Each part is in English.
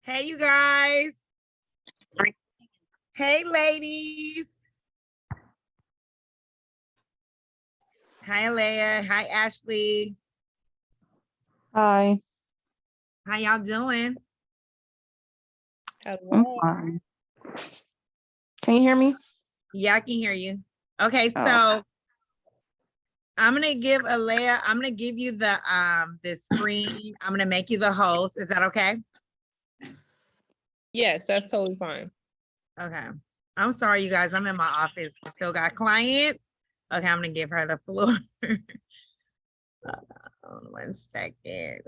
Hey, you guys. Hey, ladies. Hi, Allayah. Hi, Ashley. Hi. How y'all doing? I'm Hello. fine. Can you hear me? Yeah, I can hear you. Okay, Oh. so I'm gonna give Allayah, I'm gonna give you the screen. I'm gonna make you the host. Is that okay? Yes, that's totally fine. Okay. I'm sorry, you guys. I'm in my office. Still got clients. Okay, I'm gonna give her the floor. Hold on 1 second.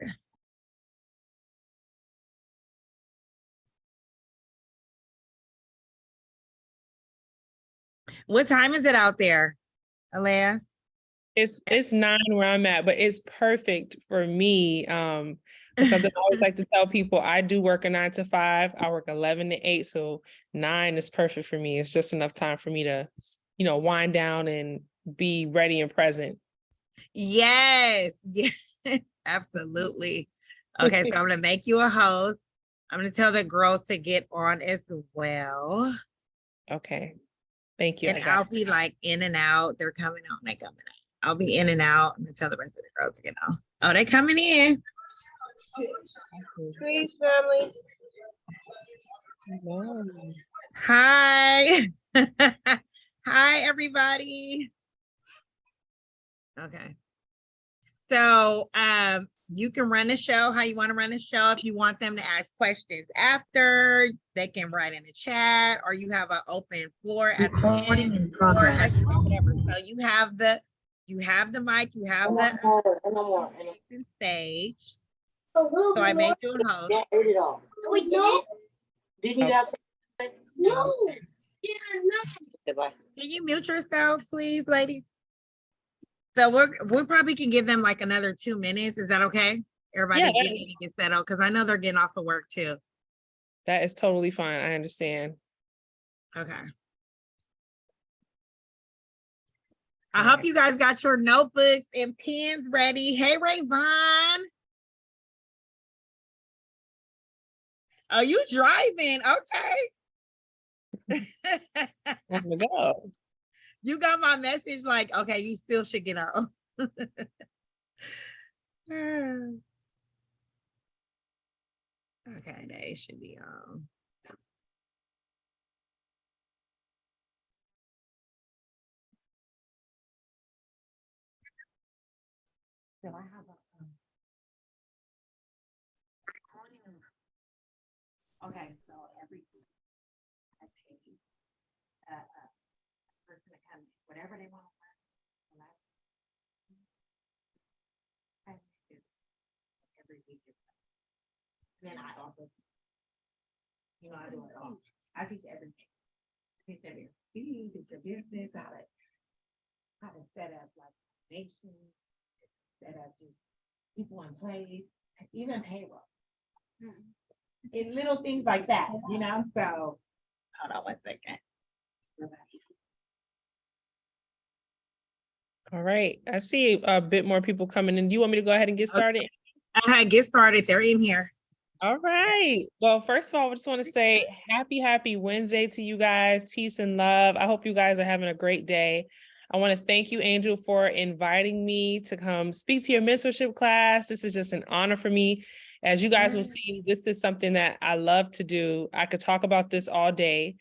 What time is it out there, Allayah? It's 9 where I'm at, but it's perfect for me. It's something I always like to tell people. I do work a 9 to 5. I work 11 to 8, so 9 is perfect for me. It's just enough time for me to, wind down and be ready and present. Yes, yes, absolutely. Okay, so I'm gonna make you a host. I'm gonna tell the girls to get on as well. Okay. Thank you. And I'll be like in and out. They're coming out and they coming out. I'll be in and out. I'm gonna tell the rest of the girls to get on. Oh, they coming in. Please, family. Hi. Hi, everybody. Okay. So you can run the show how you want to run the show. If you want them to ask questions after, they can write in the chat, or you have an open floor at the end, or whatever. So you have the mic, you have the stage. So I made you a host. Ate it all. We did. Didn't you have some? No. Yeah, no. Goodbye. Can you mute yourself, please, ladies? So we probably can give them like another 2 minutes. Is that okay? Everybody get in and get settled, because I know they're getting off of work too. That is totally fine. I understand. Okay. I hope you guys got your notebooks and pens ready. Hey, Rayvon. Oh, you driving? Okay. Time to go. You got my message like, okay, you still should get on. Okay, they should be on. So I have okay, so every week I pay person to come, whatever they want to learn. Every week. Then I also, I do it all. I teach everything. I teach everything. Teach your business, how to set up like nation, set up just people in place, even payroll. It's little things like that, so hold on 1 second. All right. I see a bit more people coming in. Do you want me to go ahead and get started? Get started. They're in here. All right. Well, first of all, I just want to say happy Wednesday to you guys. Peace and love. I hope you guys are having a great day. I want to thank you, Angel, for inviting me to come speak to your mentorship class. This is just an honor for me. As you guys will see, this is something that I love to do. I could talk about this all day.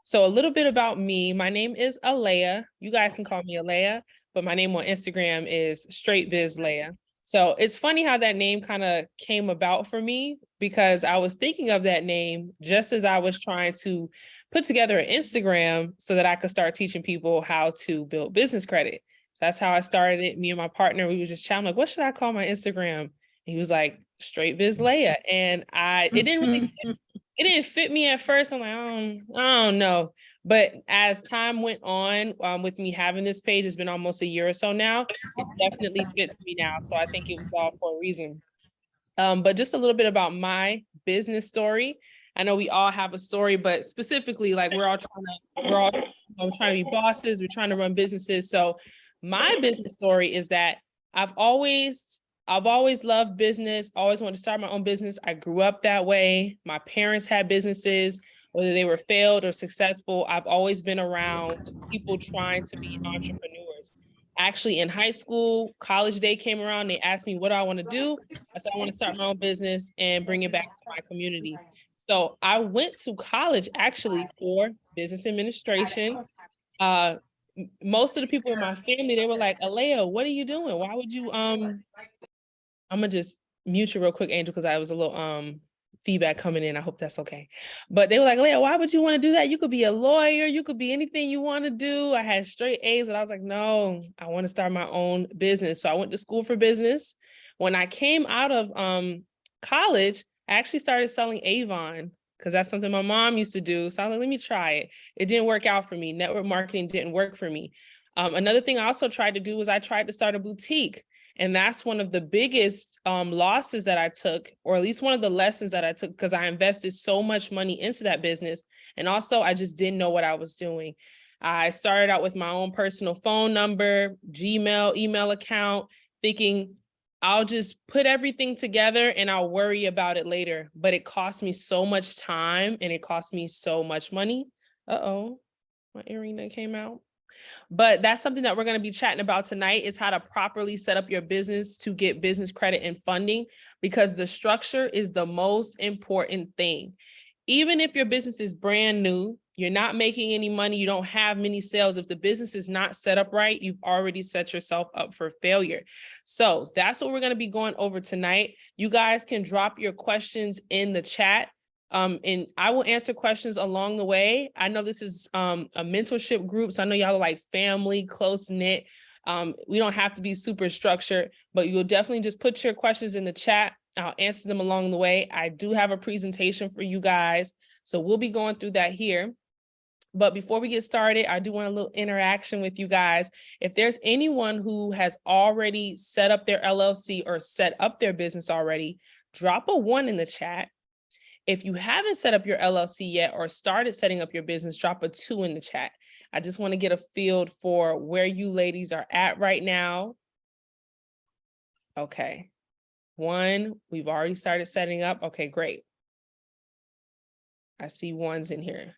So a little bit about me. My name is Allayah. You guys can call me Allayah, but my name on Instagram is Straight Biz Leah. So it's funny how that name kind of came about for me, because I was thinking of that name just as I was trying to put together an Instagram so that I could start teaching people how to build business credit. That's how I started it. Me and my partner, we were just chatting like, what should I call my Instagram? And he was like, Straight Biz Leah. And it didn't fit me at first. I'm like, I don't know. But as time went on, with me having this page, it's been almost a year or so now. It definitely fits me now. So I think it was all for a reason. But just a little bit about my business story. I know we all have a story, but specifically, like we're all trying to be bosses. We're trying to run businesses. So my business story is that I've always I've always loved business, always wanted to start my own business. I grew up that way. My parents had businesses, whether they were failed or successful. I've always been around people trying to be entrepreneurs. Actually, in high school, college day came around, they asked me, what do I want to do? I said, I want to start my own business and bring it back to my community. So I went to college actually for business administration. Most of the people in my family, they were like, Allayah, what are you doing? Why would you, I'm gonna just mute you real quick, Angel, because I was a little feedback coming in. I hope that's okay. But they were like, Leah, why would you want to do that? You could be a lawyer, you could be anything you want to do. I had straight A's, but I was like, no, I want to start my own business. So I went to school for business. When I came out of college, I actually started selling Avon because that's something my mom used to do. So I was like, let me try it. It didn't work out for me. Network marketing didn't work for me. Another thing I also tried to do was I tried to start a boutique. And that's one of the biggest losses that I took, or at least one of the lessons that I took, because I invested so much money into that business. And also I just didn't know what I was doing. I started out with my own personal phone number, Gmail, email account, thinking I'll just put everything together and I'll worry about it later. But it cost me so much time and it cost me so much money. Uh-oh, my earring that came out. But that's something that we're going to be chatting about tonight, is how to properly set up your business to get business credit and funding, because the structure is the most important thing. Even if your business is brand new, you're not making any money, you don't have many sales, if the business is not set up right, you've already set yourself up for failure. So that's what we're going to be going over tonight. You guys can drop your questions in the chat. And I will answer questions along the way. I know this is a mentorship group, so I know y'all are like family, close knit. We don't have to be super structured, but you'll definitely just put your questions in the chat. I'll answer them along the way. I do have a presentation for you guys, so we'll be going through that here. But before we get started, I do want a little interaction with you guys. If there's anyone who has already set up their LLC or set up their business already, drop a 1 in the chat. If you haven't set up your LLC yet or started setting up your business, drop a 2 in the chat. I just want to get a feel for where you ladies are at right now. Okay. 1, we've already started setting up. Okay, great. I see 1s in here.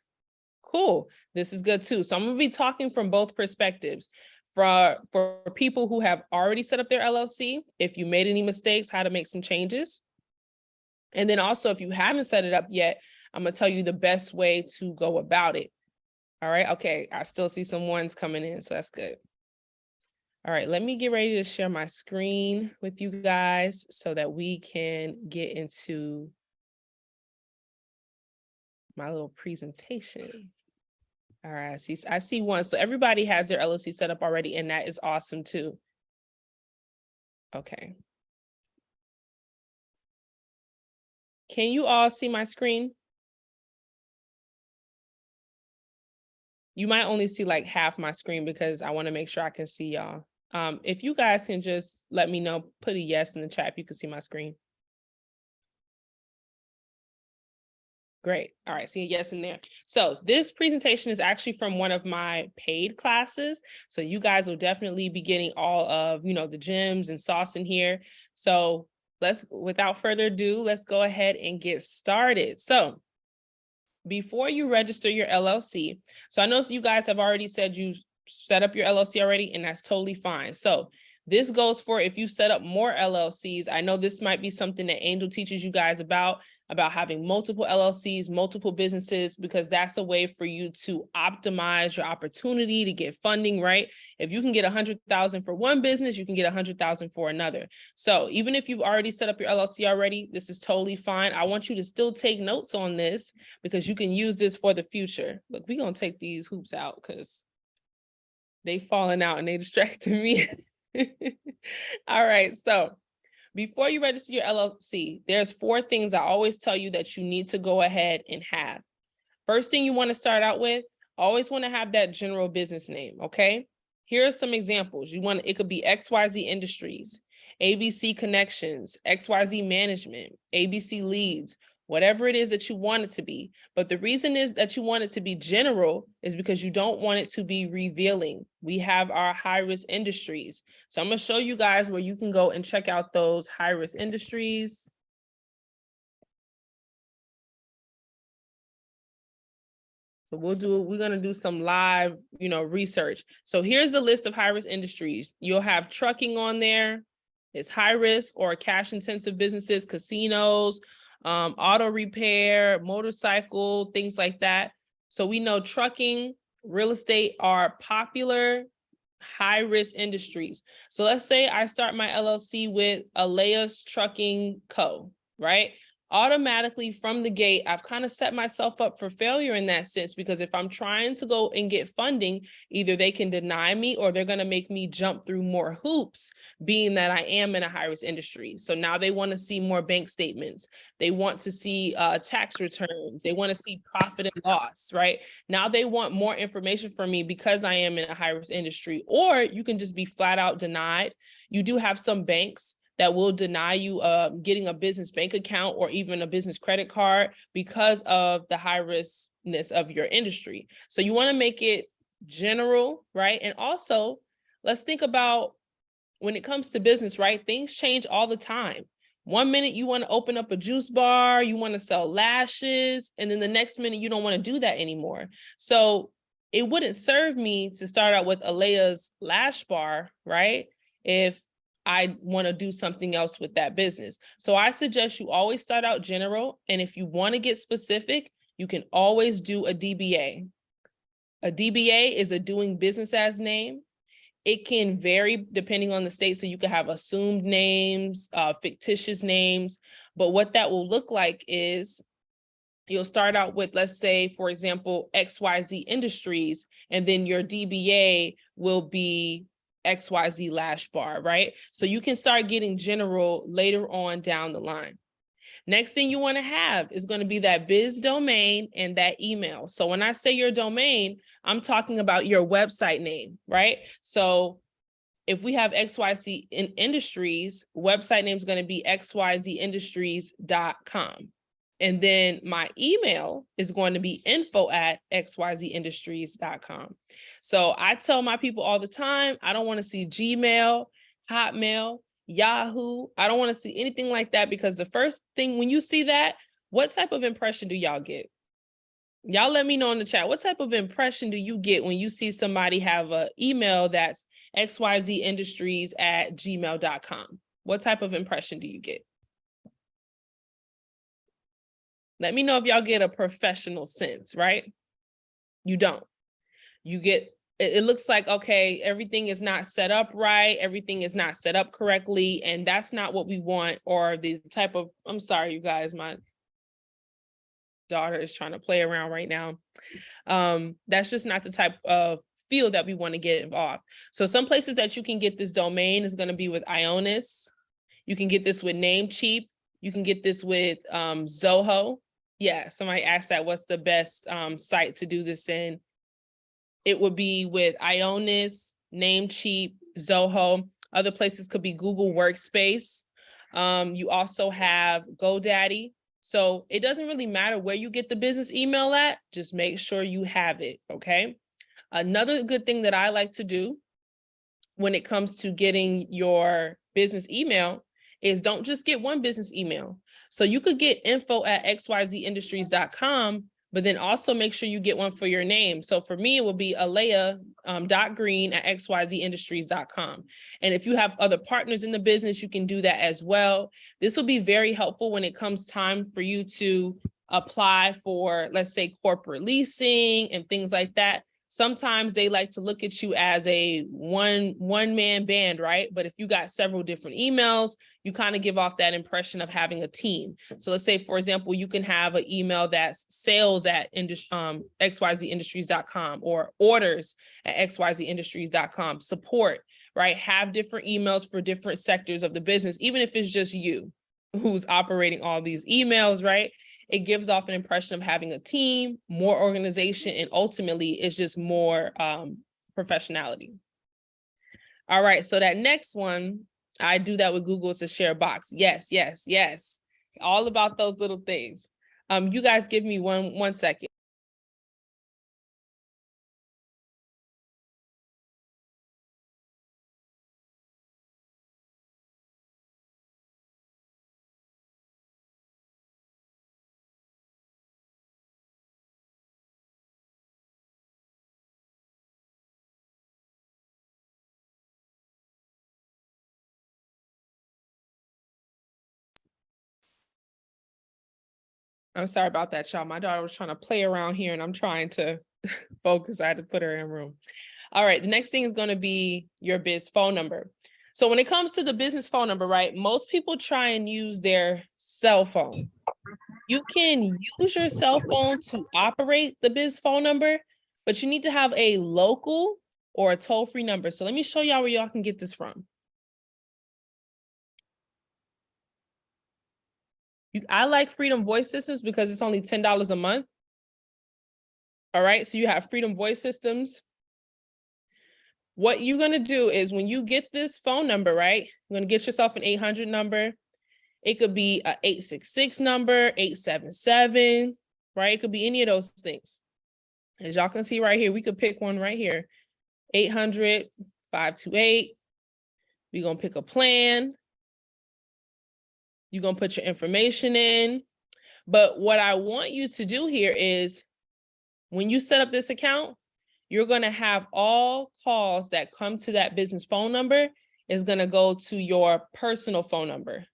Cool. This is good too. So I'm going to be talking from both perspectives. For people who have already set up their LLC, if you made any mistakes, how to make some changes. And then also, if you haven't set it up yet, I'm going to tell you the best way to go about it. All right. Okay. I still see some 1s coming in, so that's good. All right. Let me get ready to share my screen with you guys so that we can get into my little presentation. All right. I see 1. So everybody has their LLC set up already, and that is awesome too. Okay. Can you all see my screen? You might only see like half my screen because I want to make sure I can see y'all. If you guys can just let me know, put a yes in the chat if you can see my screen. Great. All right, see a yes in there. So this presentation is actually from one of my paid classes. So you guys will definitely be getting all of, the gems and sauce in here. So without further ado, let's go ahead and get started. So before you register your LLC, so I know you guys have already said you set up your LLC already, and that's totally fine. So this goes for if you set up more LLCs. I know this might be something that Angel teaches you guys about having multiple LLCs, multiple businesses, because that's a way for you to optimize your opportunity to get funding, right? If you can get 100,000 for one business, you can get 100,000 for another. So even if you've already set up your LLC already, this is totally fine. I want you to still take notes on this because you can use this for the future. Look, we're going to take these hoops out because they falling out and they distracted me. All right. So before you register your LLC, there's 4 things I always tell you that you need to go ahead and have. First thing you want to start out with, always want to have that general business name. Okay. Here are some examples. It could be XYZ Industries, ABC Connections, XYZ Management, ABC Leads, whatever it is that you want it to be. But the reason is that you want it to be general is because you don't want it to be revealing. We have our high-risk industries. So I'm going to show you guys where you can go and check out those high-risk industries. So we're going to do some live, research. So here's the list of high-risk industries. You'll have trucking on there. It's high risk or cash intensive businesses, casinos, auto repair, motorcycle, things like that. So we know trucking, real estate are popular high risk industries. So let's say I start my LLC with Allayah's Trucking Co., right? Automatically from the gate, I've kind of set myself up for failure in that sense, because if I'm trying to go and get funding, either they can deny me or they're going to make me jump through more hoops, being that I am in a high risk industry. So now they want to see more bank statements. They want to see tax returns. They want to see profit and loss, right? Now they want more information from me because I am in a high risk industry, or you can just be flat out denied. You do have some banks that will deny you getting a business bank account or even a business credit card because of the high riskness of your industry. So you want to make it general, right? And also, let's think about when it comes to business, right? Things change all the time. 1 minute you want to open up a juice bar, you want to sell lashes, and then the next minute you don't want to do that anymore. So it wouldn't serve me to start out with Allayah's lash bar, right? If I want to do something else with that business. So I suggest you always start out general. And if you want to get specific, you can always do a DBA. A DBA is a doing business as name. It can vary depending on the state. So you can have assumed names, fictitious names. But what that will look like is you'll start out with, let's say, for example, XYZ Industries, and then your DBA will be XYZ Lash Bar, right? So you can start getting general later on down the line. Next thing you want to have is going to be that biz domain and that email. So when I say your domain, I'm talking about your website name, right? So if we have XYZ Industries, website name is going to be xyzindustries.com. And then my email is going to be info@xyzindustries.com. So I tell my people all the time, I don't want to see Gmail, Hotmail, Yahoo. I don't want to see anything like that, because the first thing when you see that, what type of impression do y'all get? Y'all let me know in the chat. What type of impression do you get when you see somebody have an email that's xyzindustries@gmail.com? What type of impression do you get? Let me know if y'all get a professional sense, right? You don't. You get, it looks like, okay, everything is not set up right. Everything is not set up correctly. And that's not what we want, or the type of, I'm sorry, you guys, my daughter is trying to play around right now. That's just not the type of feel that we want to get involved. So some places that you can get this domain is going to be with Ionis. You can get this with Namecheap. You can get this with Zoho. Yeah, somebody asked that, what's the best site to do this in? It would be with Ionis, Namecheap, Zoho. Other places could be Google Workspace. You also have GoDaddy. So it doesn't really matter where you get the business email at, just make sure you have it, okay? Another good thing that I like to do when it comes to getting your business email is don't just get one business email. So you could get info@xyzindustries.com, but then also make sure you get one for your name. So for me, it will be Allayah.green@xyzindustries.com. And if you have other partners in the business, you can do that as well. This will be very helpful when it comes time for you to apply for, let's say, corporate leasing and things like that. Sometimes they like to look at you as a one-man band, right? But if you got several different emails, you kind of give off that impression of having a team. So let's say, for example, you can have an email that's sales@xyzindustries.com or orders@xyzindustries.com, support, right? Have different emails for different sectors of the business, even if it's just you who's operating all these emails, right? It gives off an impression of having a team, more organization, and ultimately it's just more professionality. All right, so that next one, I do that with Google, it's a share box. Yes, yes, yes. All about those little things. You guys give me one second. I'm sorry about that, y'all. My daughter was trying to play around here and I'm trying to focus. I had to put her in room. All right, the next thing is going to be your biz phone number. So when it comes to the business phone number, right, most people try and use their cell phone. You can use your cell phone to operate the biz phone number, but you need to have a local or a toll-free number. So let me show y'all where y'all can get this from. I like Freedom Voice Systems because it's only $10 a month. All right, so you have Freedom Voice Systems. What you're gonna do is when you get this phone number, right, you're gonna get yourself an 800 number. It could be a 866 number, 877, right? It could be any of those things. As y'all can see right here, we could pick one right here. 800-528. We're gonna pick a plan. You're gonna put your information in. But what I want you to do here is when you set up this account, you're gonna have all calls that come to that business phone number is gonna go to your personal phone number,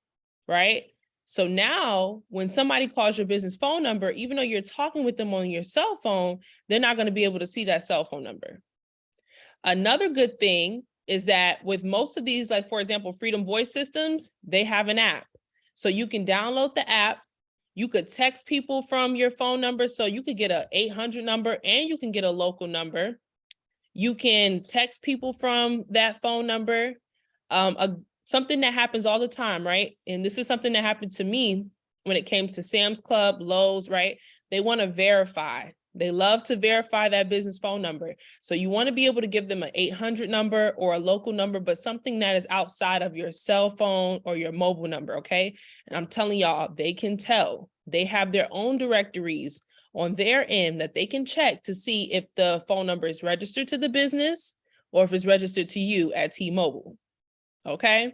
right? So now when somebody calls your business phone number, even though you're talking with them on your cell phone, they're not gonna be able to see that cell phone number. Another good thing is that with most of these, like for example, Freedom Voice Systems, they have an app. So you can download the app. You could text people from your phone number. So you could get an 800 number and you can get a local number. You can text people from that phone number. Something that happens all the time, right? And this is something that happened to me when it came to Sam's Club, Lowe's, right? They want to verify. They love to verify that business phone number. So you want to be able to give them an 800 number or a local number, but something that is outside of your cell phone or your mobile number, okay? And I'm telling y'all, they can tell. They have their own directories on their end that they can check to see if the phone number is registered to the business or if it's registered to you at T-Mobile, okay?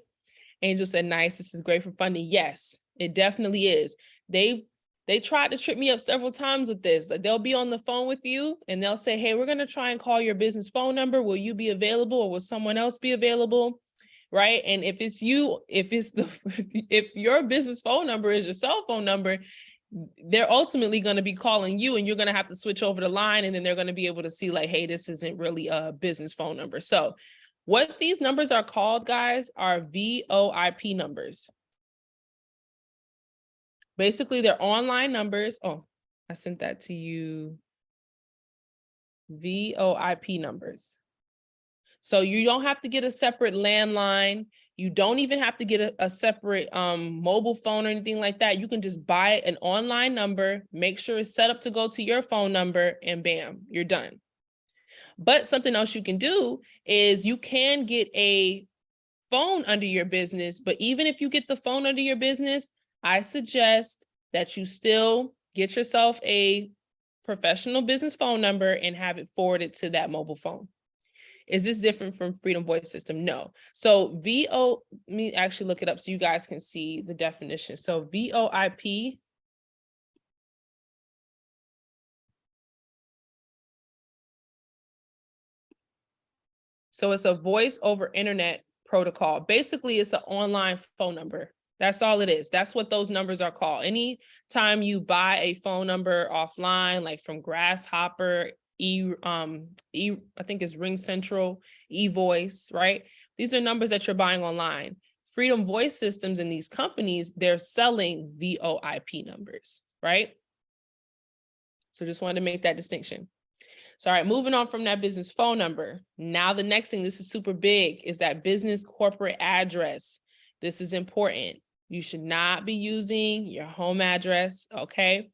Angel said, nice, this is great for funding. Yes, it definitely is. They tried to trip me up several times with this. Like they'll be on the phone with you and they'll say, hey, we're gonna try and call your business phone number. Will you be available or will someone else be available? Right? And if it's you, if your business phone number is your cell phone number, they're ultimately going to be calling you and you're going to have to switch over the line and then they're going to be able to see like, hey, this isn't really a business phone number. So what these numbers are called, guys, are VoIP numbers. Basically, they're online numbers. Oh, I sent that to you. VoIP numbers. So you don't have to get a separate landline. You don't even have to get a separate mobile phone or anything like that. You can just buy an online number, make sure it's set up to go to your phone number, and bam, you're done. But something else you can do is you can get a phone under your business, but even if you get the phone under your business, I suggest that you still get yourself a professional business phone number and have it forwarded to that mobile phone. Is this different from Freedom Voice System? No. So let me actually look it up so you guys can see the definition. So VoIP. So it's a voice over internet protocol. Basically, it's an online phone number. That's all it is. That's what those numbers are called. Anytime you buy a phone number offline, like from Grasshopper, I think it's Ring Central, eVoice, right? These are numbers that you're buying online. Freedom Voice Systems and these companies, they're selling VoIP numbers, right? So just wanted to make that distinction. So, all right, moving on from that business phone number. Now, the next thing, this is super big, is that business corporate address. This is important. You should not be using your home address, okay?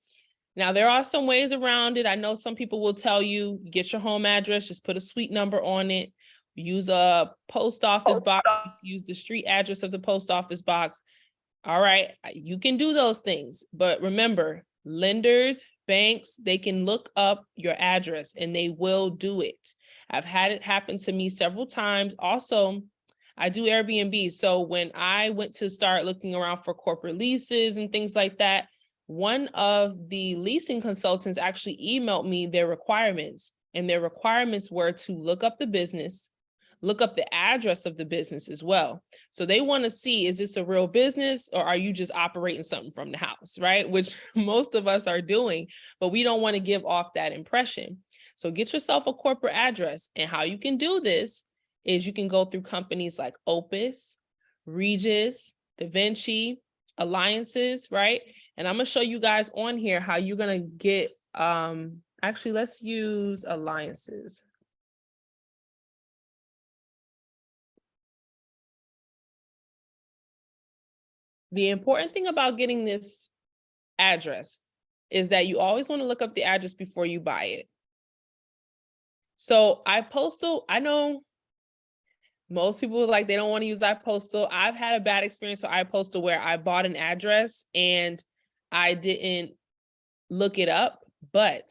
Now, there are some ways around it. I know some people will tell you, get your home address, just put a suite number on it, use a post office box, use the street address of the post office box. All right, you can do those things, but remember, Lenders, banks, they can look up your address and they will do it. I've had it happen to me several times. Also, I do Airbnb. So when I went to start looking around for corporate leases and things like that, one of the leasing consultants actually emailed me their requirements, and their requirements were to look up the business, look up the address of the business as well. So they want to see, is this a real business or are you just operating something from the house, right? Which most of us are doing, but we don't want to give off that impression. So get yourself a corporate address, and how you can do this is you can go through companies like Opus, Regis, Da Vinci, Alliances, right? And I'm gonna show you guys on here how you're gonna get, actually, let's use Alliances. The important thing about getting this address is that you always want to look up the address before you buy it. So iPostal, I know most people like they don't want to use iPostal. I've had a bad experience with iPostal where I bought an address and I didn't look it up, but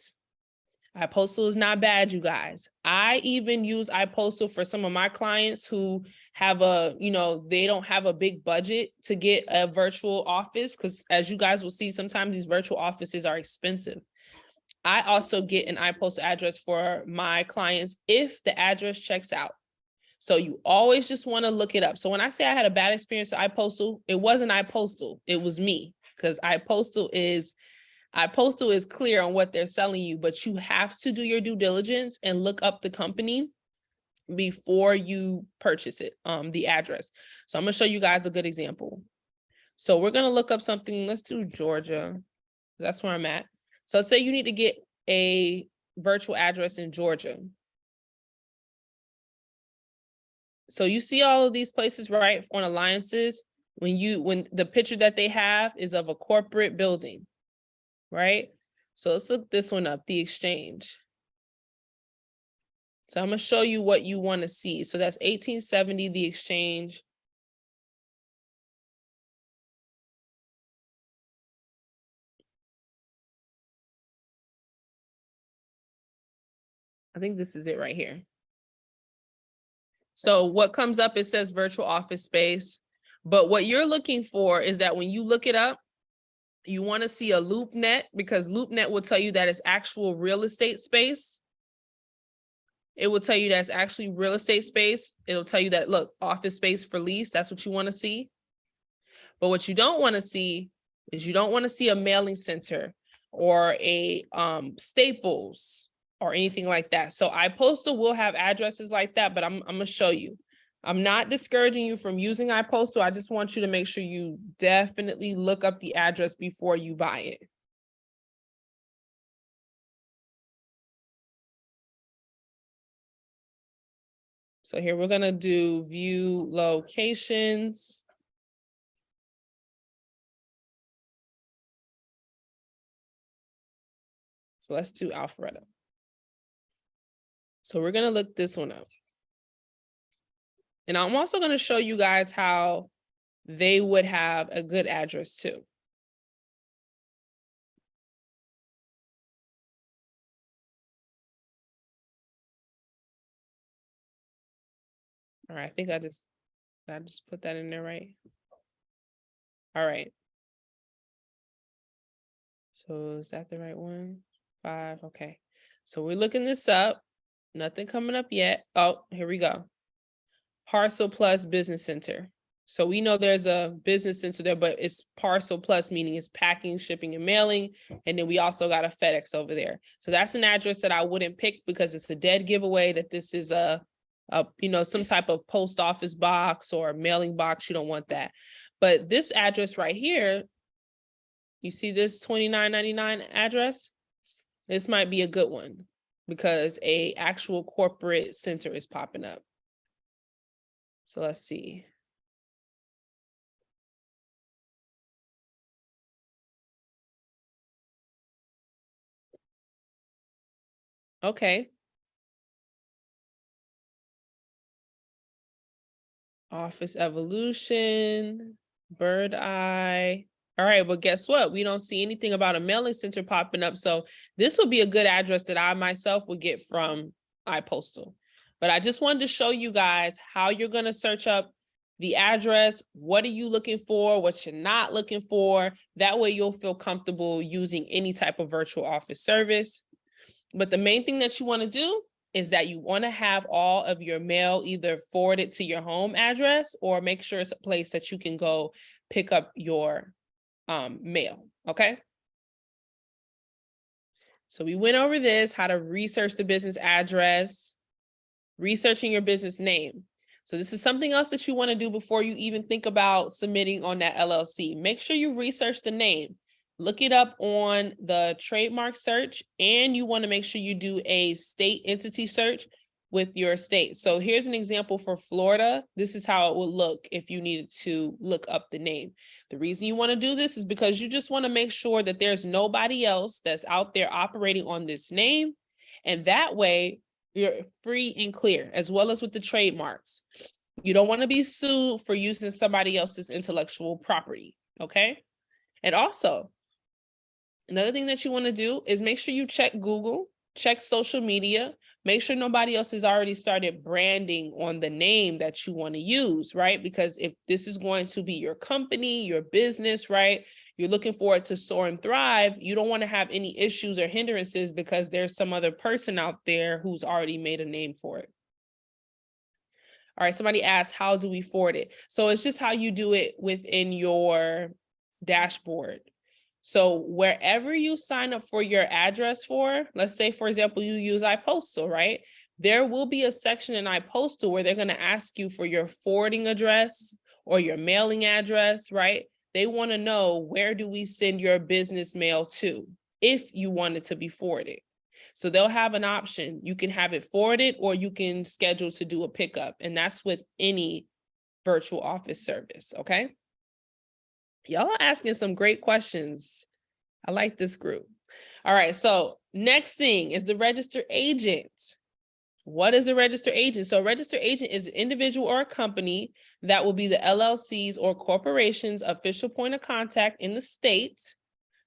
iPostal is not bad, you guys. I even use iPostal for some of my clients who have they don't have a big budget to get a virtual office, because as you guys will see, sometimes these virtual offices are expensive. I also get an iPostal address for my clients if the address checks out. So you always just want to look it up. So when I say I had a bad experience with iPostal, it wasn't iPostal, it was me, because iPostal is clear on what they're selling you, but you have to do your due diligence and look up the company before you purchase it, the address. So I'm gonna show you guys a good example. So we're gonna look up something, let's do Georgia. That's where I'm at. So say you need to get a virtual address in Georgia. So you see all of these places, right, on Alliances, when the picture that they have is of a corporate building, right? So let's look this one up, the Exchange. So I'm gonna show you what you want to see. So that's 1870, the Exchange. I think this is it right here. So what comes up, it says virtual office space. But what you're looking for is that when you look it up, you want to see a LoopNet, because LoopNet will tell you that it's actual real estate space. It will tell you that's actually real estate space. It'll tell you that, look, office space for lease, that's what you want to see. But what you don't want to see is you don't want to see a mailing center or a Staples or anything like that. So iPostal will have addresses like that, but I'm gonna show you. I'm not discouraging you from using iPostal. I just want you to make sure you definitely look up the address before you buy it. So here we're gonna do view locations. So let's do Alpharetta. So we're gonna look this one up. And I'm also gonna show you guys how they would have a good address too. All right, I think I just put that in there, right? All right. So is that the right one? 5, okay. So we're looking this up. Nothing coming up yet. Oh, here we go. Parcel Plus Business Center. So we know there's a business center there, but it's Parcel Plus, meaning it's packing, shipping, and mailing. And then we also got a FedEx over there. So that's an address that I wouldn't pick because it's a dead giveaway that this is some type of post office box or mailing box. You don't want that. But this address right here, you see this 2999 address? This might be a good one because a actual corporate center is popping up. So let's see. Okay. Office Evolution, Bird Eye. All right, but guess what? We don't see anything about a mailing center popping up. So this would be a good address that I myself would get from iPostal. But I just wanted to show you guys how you're going to search up the address. What are you looking for? What you're not looking for? That way you'll feel comfortable using any type of virtual office service. But the main thing that you want to do is that you want to have all of your mail either forwarded to your home address or make sure it's a place that you can go pick up your mail. Okay. So we went over this, how to research the business address, researching your business name. So this is something else that you want to do before you even think about submitting on that LLC. Make sure you research the name. Look it up on the trademark search, and you want to make sure you do a state entity search with your state. So here's an example for Florida. This is how it would look if you needed to look up the name. The reason you want to do this is because you just want to make sure that there's nobody else that's out there operating on this name. And that way you're free and clear, as well as with the trademarks. You don't want to be sued for using somebody else's intellectual property, okay? And also, another thing that you want to do is make sure you check Google, check social media, make sure nobody else has already started branding on the name that you want to use, right? Because if this is going to be your company, your business, right? You're looking for it to soar and thrive. You don't want to have any issues or hindrances because there's some other person out there who's already made a name for it. All right, somebody asked, how do we forward it? So it's just how you do it within your dashboard. So wherever you sign up for your address for, let's say, for example, you use iPostal, right? There will be a section in iPostal where they're going to ask you for your forwarding address or your mailing address, right? They want to know, where do we send your business mail to if you want it to be forwarded? So they'll have an option. You can have it forwarded or you can schedule to do a pickup. And that's with any virtual office service, okay? Y'all are asking some great questions. I like this group. All right, so next thing is the registered agent. What is a registered agent? So a registered agent is an individual or a company that will be the LLC's or corporation's official point of contact in the state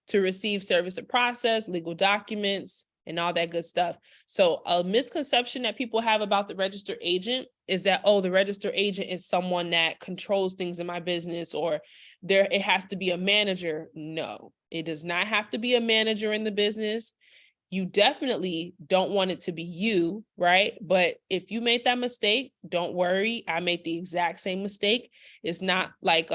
to receive service of process, legal documents, and all that good stuff. So a misconception that people have about the registered agent is that, oh, the registered agent is someone that controls things in my business, or it has to be a manager. No, it does not have to be a manager in the business. You definitely don't want it to be you, right? But if you made that mistake, don't worry. I made the exact same mistake. It's not like,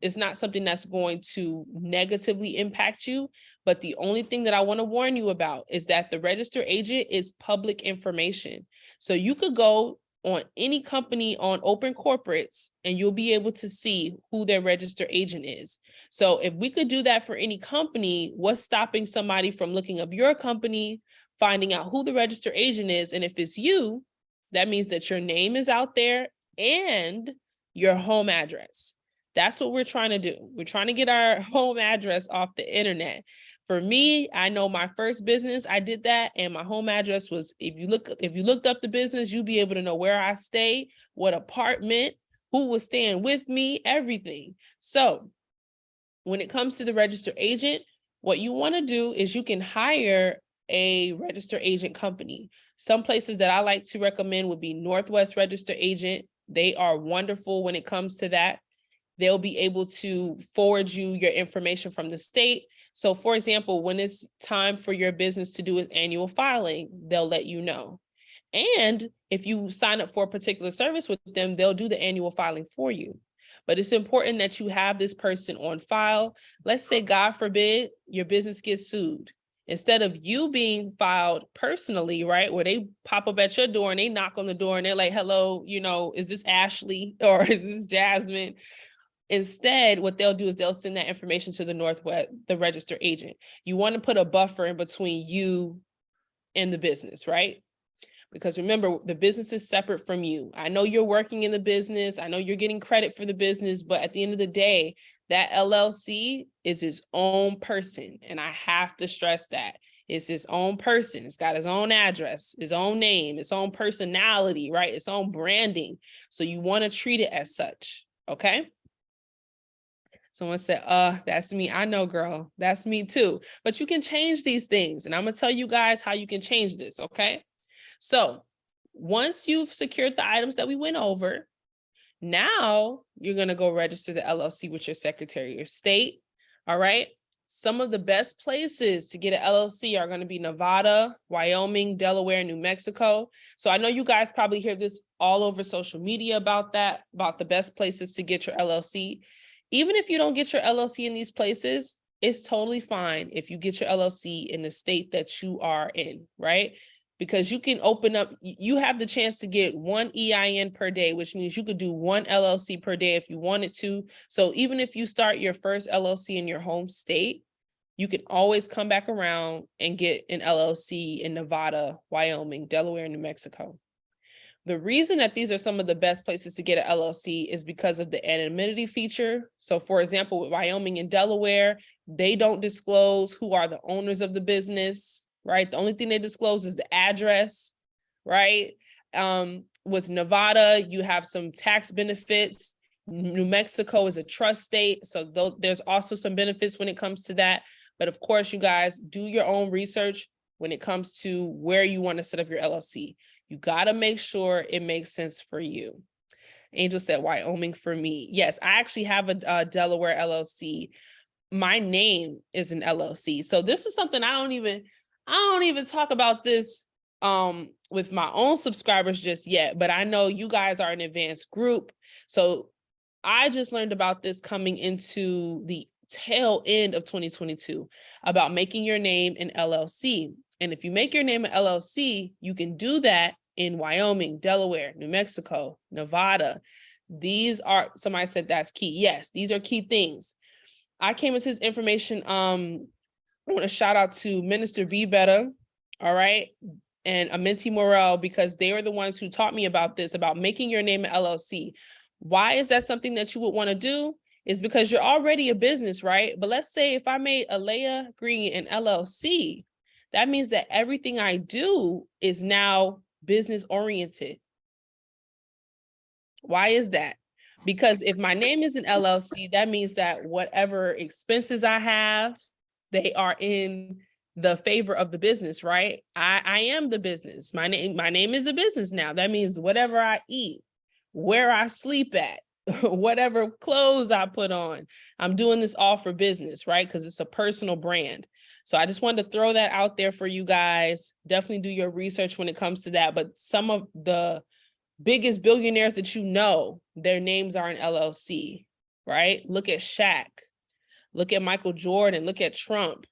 it's not something that's going to negatively impact you. But the only thing that I want to warn you about is that the registered agent is public information. So you could go on any company on Open Corporates and you'll be able to see who their registered agent is. So if we could do that for any company, what's stopping somebody from looking up your company, finding out who the registered agent is? And if it's you, that means that your name is out there and your home address. That's what we're trying to do. We're trying to get our home address off the internet. For me, I know my first business, I did that, and my home address was, if you looked up the business, you'd be able to know where I stay, what apartment, who was staying with me, everything. So when it comes to the registered agent, what you want to do is you can hire a registered agent company. Some places that I like to recommend would be Northwest Registered Agent. They are wonderful when it comes to that. They'll be able to forward you your information from the state. So for example, when it's time for your business to do its annual filing, they'll let you know. And if you sign up for a particular service with them, they'll do the annual filing for you. But it's important that you have this person on file. Let's say, God forbid, your business gets sued. Instead of you being filed personally, right, where they pop up at your door and they knock on the door and they're like, hello, is this Ashley or is this Jasmine? Instead, what they'll do is they'll send that information to the Northwest, the registered agent. You want to put a buffer in between you and the business, right? Because remember, the business is separate from you. I know you're working in the business. I know you're getting credit for the business, but at the end of the day, that LLC is his own person. And I have to stress that. It's his own person. It's got his own address, his own name, its own personality, right? Its own branding. So you want to treat it as such, okay? Someone said, that's me. I know, girl. That's me too. But you can change these things. And I'm going to tell you guys how you can change this, okay? So once you've secured the items that we went over, now you're going to go register the LLC with your Secretary of State, all right? Some of the best places to get an LLC are going to be Nevada, Wyoming, Delaware, New Mexico. So I know you guys probably hear this all over social media about that, about the best places to get your LLC. Even if you don't get your LLC in these places, it's totally fine if you get your LLC in the state that you are in, right? Because you can open up, you have the chance to get one EIN per day, which means you could do one LLC per day if you wanted to. So even if you start your first LLC in your home state, you can always come back around and get an LLC in Nevada, Wyoming, Delaware, New Mexico. The reason that these are some of the best places to get an LLC is because of the anonymity feature. So for example, with Wyoming and Delaware, they don't disclose who are the owners of the business, right? The only thing they disclose is the address, right? With Nevada, you have some tax benefits. New Mexico is a trust state, so there's also some benefits when it comes to that. But of course, you guys do your own research when it comes to where you want to set up your LLC. You got to make sure it makes sense for you. Angel said Wyoming for me. Yes, I actually have a Delaware LLC. My name is an LLC. So this is something I don't even talk about this with my own subscribers just yet, but I know you guys are an advanced group. So I just learned about this coming into the tail end of 2022 about making your name an LLC. And if you make your name an LLC, you can do that in Wyoming, Delaware, New Mexico, Nevada. These are, somebody said that's key. Yes, these are key things. I came into this information. I want to shout out to Minister B. Better, all right, and Amenti Morel, because they were the ones who taught me about this, about making your name an LLC. Why is that something that you would want to do? Is because you're already a business, right? But let's say if I made Allayah Green an LLC, that means that everything I do is now business oriented. Why is that? Because if my name is an LLC, that means that whatever expenses I have, they are in the favor of the business, right? I am the business. My name is a business now. That means whatever I eat, where I sleep at, whatever clothes I put on, I'm doing this all for business, right? Because it's a personal brand. So I just wanted to throw that out there for you guys. Definitely do your research when it comes to that. But some of the biggest billionaires that you know, their names are in LLC, right? Look at Shaq, look at Michael Jordan, look at Trump.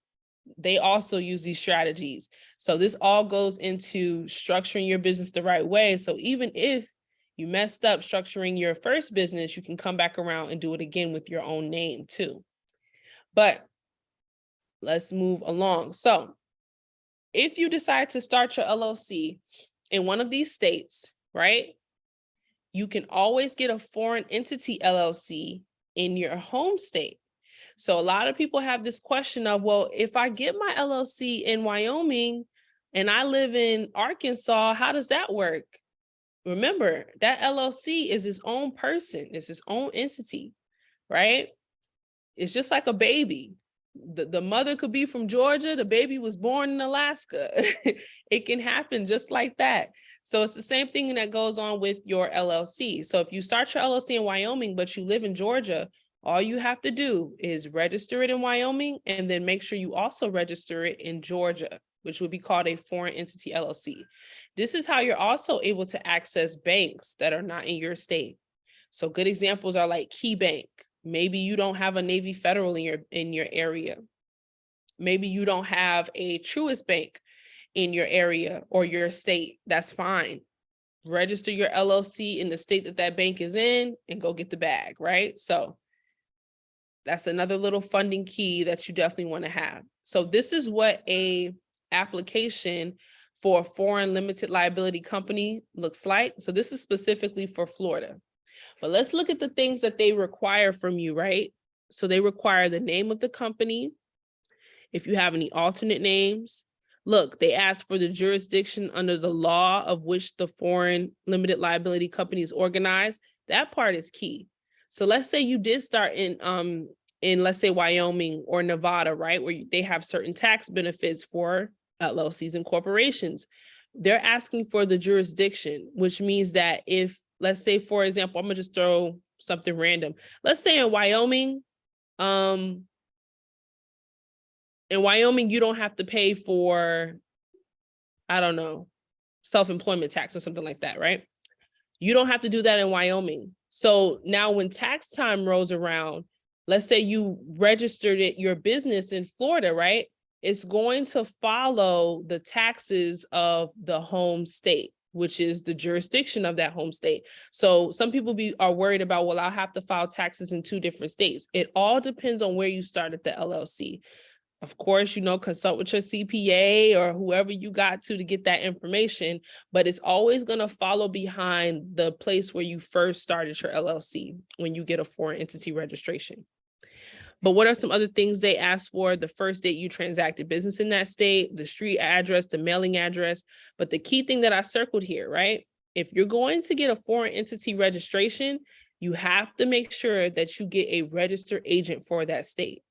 They also use these strategies. So this all goes into structuring your business the right way. So even if you messed up structuring your first business, you can come back around and do it again with your own name too. But let's move along. So if you decide to start your LLC in one of these states, right, you can always get a foreign entity LLC in your home state. So a lot of people have this question of, well, if I get my LLC in Wyoming and I live in Arkansas, how does that work? Remember, that LLC is its own person, it's its own entity, right? It's just like a baby. The mother could be from Georgia, the baby was born in Alaska. It can happen just like that. So it's the same thing that goes on with your LLC. So if you start your LLC in Wyoming, but you live in Georgia, all you have to do is register it in Wyoming and then make sure you also register it in Georgia, which would be called a foreign entity LLC. This is how you're also able to access banks that are not in your state. So good examples are like Key Bank. Maybe you don't have a Navy Federal in your area. Maybe you don't have a Truist Bank in your area or your state. That's fine. Register your LLC in the state that that bank is in and go get the bag, right? So that's another little funding key that you definitely want to have. So this is what a application for a foreign limited liability company looks like. So this is specifically for Florida. But let's look at the things that they require from you, right? So they require the name of the company. If you have any alternate names, look, they ask for the jurisdiction under the law of which the foreign limited liability company is organized. That part is key. So let's say you did start in in, let's say, Wyoming or Nevada, right, where they have certain tax benefits for LLCs and corporations. They're asking for the jurisdiction, which means that if, let's say, for example, I'm gonna just throw something random. Let's say in Wyoming, you don't have to pay for, I don't know, self-employment tax or something like that, right? You don't have to do that in Wyoming. So now when tax time rolls around, let's say you registered your business in Florida, right? It's going to follow the taxes of the home state, which is the jurisdiction of that home state. So some people are worried about, well, I'll have to file taxes in 2 different states. It all depends on where you started the LLC. Of course, consult with your CPA or whoever you got to get that information, but it's always going to follow behind the place where you first started your LLC when you get a foreign entity registration. But what are some other things they ask for? The first date you transacted business in that state, the street address, the mailing address. But the key thing that I circled here, right? If you're going to get a foreign entity registration, you have to make sure that you get a registered agent for that state.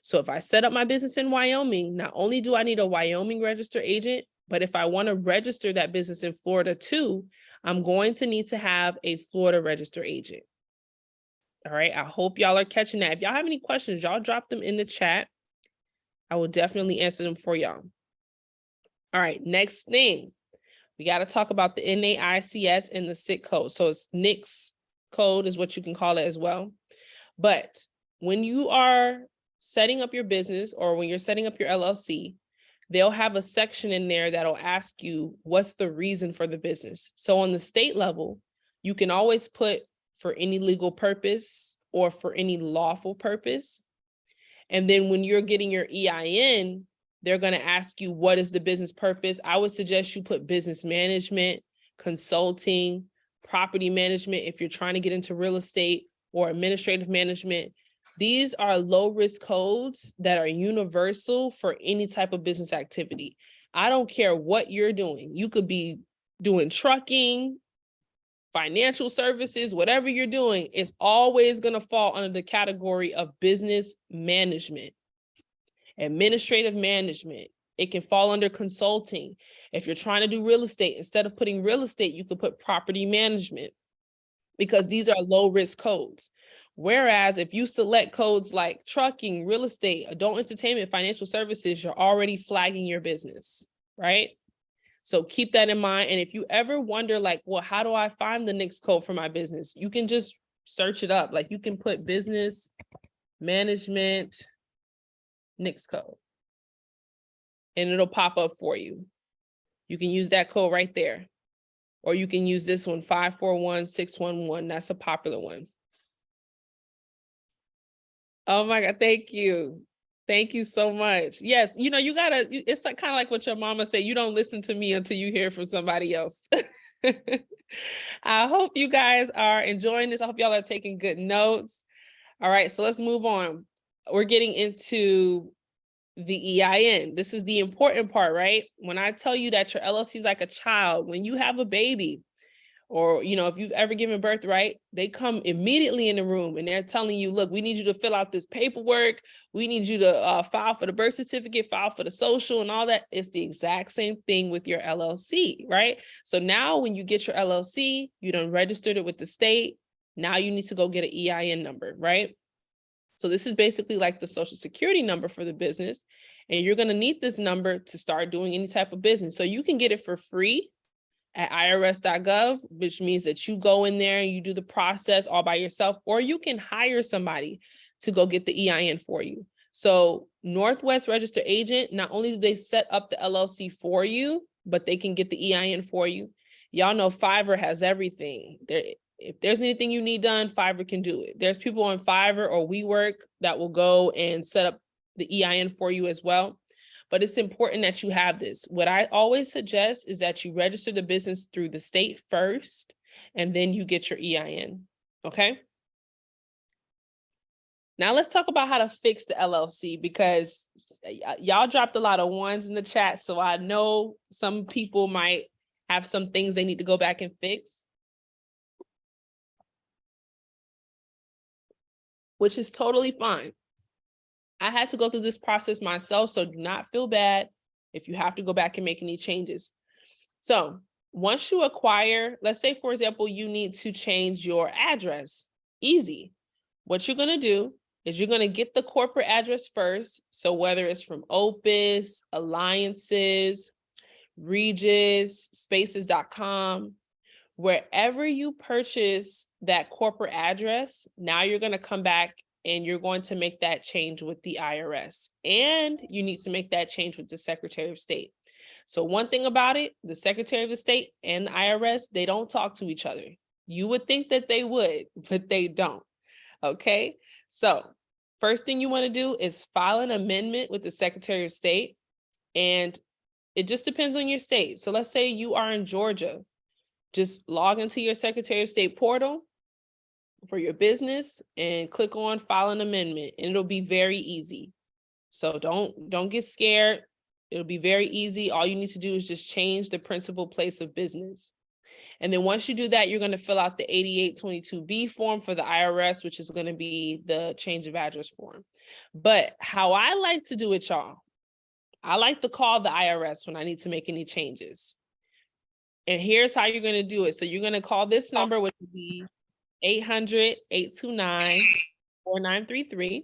So if I set up my business in Wyoming, not only do I need a Wyoming registered agent, but if I want to register that business in Florida too, I'm going to need to have a Florida registered agent. All right, I hope y'all are catching that. If y'all have any questions, y'all drop them in the chat. I will definitely answer them for y'all. All right, next thing, we got to talk about the NAICS and the SIC code. So it's NICS code is what you can call it as well. But when you are setting up your business or when you're setting up your LLC, they'll have a section in there that'll ask you, what's the reason for the business? So on the state level, you can always put for any legal purpose or for any lawful purpose. And then when you're getting your EIN, they're going to ask you, what is the business purpose? I would suggest you put business management, consulting, property management if you're trying to get into real estate, or administrative management. These are low-risk codes that are universal for any type of business activity. I don't care what you're doing. You could be doing trucking, financial services, whatever you're doing, it's always going to fall under the category of business management, administrative management. It can fall under consulting. If you're trying to do real estate, instead of putting real estate, you could put property management, because these are low-risk codes. Whereas if you select codes like trucking, real estate, adult entertainment, financial services, you're already flagging your business, right? So keep that in mind. And if you ever wonder, like, well, how do I find the NICS code for my business? You can just search it up. Like, you can put business management NICS code and it'll pop up for you. You can use that code right there. Or you can use this one, 541611. That's a popular one. Oh my God, thank you. Thank you so much. Yes, you gotta, it's like kind of like what your mama said, you don't listen to me until you hear from somebody else. I hope you guys are enjoying this. I hope y'all are taking good notes. All right, so let's move on. We're getting into the EIN. This is the important part, right? When I tell you that your LLC is like a child, when you have a baby, or, if you've ever given birth, right, they come immediately in the room and they're telling you, look, we need you to fill out this paperwork. We need you to file for the birth certificate, file for the social and all that. It's the exact same thing with your LLC, right? So now when you get your LLC, you done registered it with the state. Now you need to go get an EIN number, right? So this is basically like the social security number for the business. And you're going to need this number to start doing any type of business. So you can get it for free at irs.gov, which means that you go in there and you do the process all by yourself, or you can hire somebody to go get the EIN for you. So Northwest Registered Agent, not only do they set up the LLC for you, but they can get the EIN for you. Y'all know Fiverr has everything. If there's anything you need done, Fiverr can do it. There's people on Fiverr or WeWork that will go and set up the EIN for you as well. But it's important that you have this. What I always suggest is that you register the business through the state first, and then you get your EIN, okay? Now let's talk about how to fix the LLC, because y'all dropped a lot of ones in the chat, so I know some people might have some things they need to go back and fix, which is totally fine. I had to go through this process myself, so do not feel bad if you have to go back and make any changes. So once you acquire, let's say, for example, you need to change your address. Easy. What you're going to do is you're going to get the corporate address first. So whether it's from Opus, Alliances, Regis, spaces.com, wherever you purchase that corporate address, now you're going to come back and you're going to make that change with the IRS. And you need to make that change with the Secretary of State. So one thing about it, the Secretary of State and the IRS, they don't talk to each other. You would think that they would, but they don't. Okay. So first thing you want to do is file an amendment with the Secretary of State. And it just depends on your state. So let's say you are in Georgia. Just log into your Secretary of State portal for your business and click on file an amendment, and it'll be very easy. So don't get scared. It'll be very easy. All you need to do is just change the principal place of business. And then once you do that, you're going to fill out the 8822B form for the IRS, which is going to be the change of address form. But how I like to do it, y'all, I like to call the IRS when I need to make any changes. And here's how you're going to do it. So you're going to call this number, which would be 800-829-4933.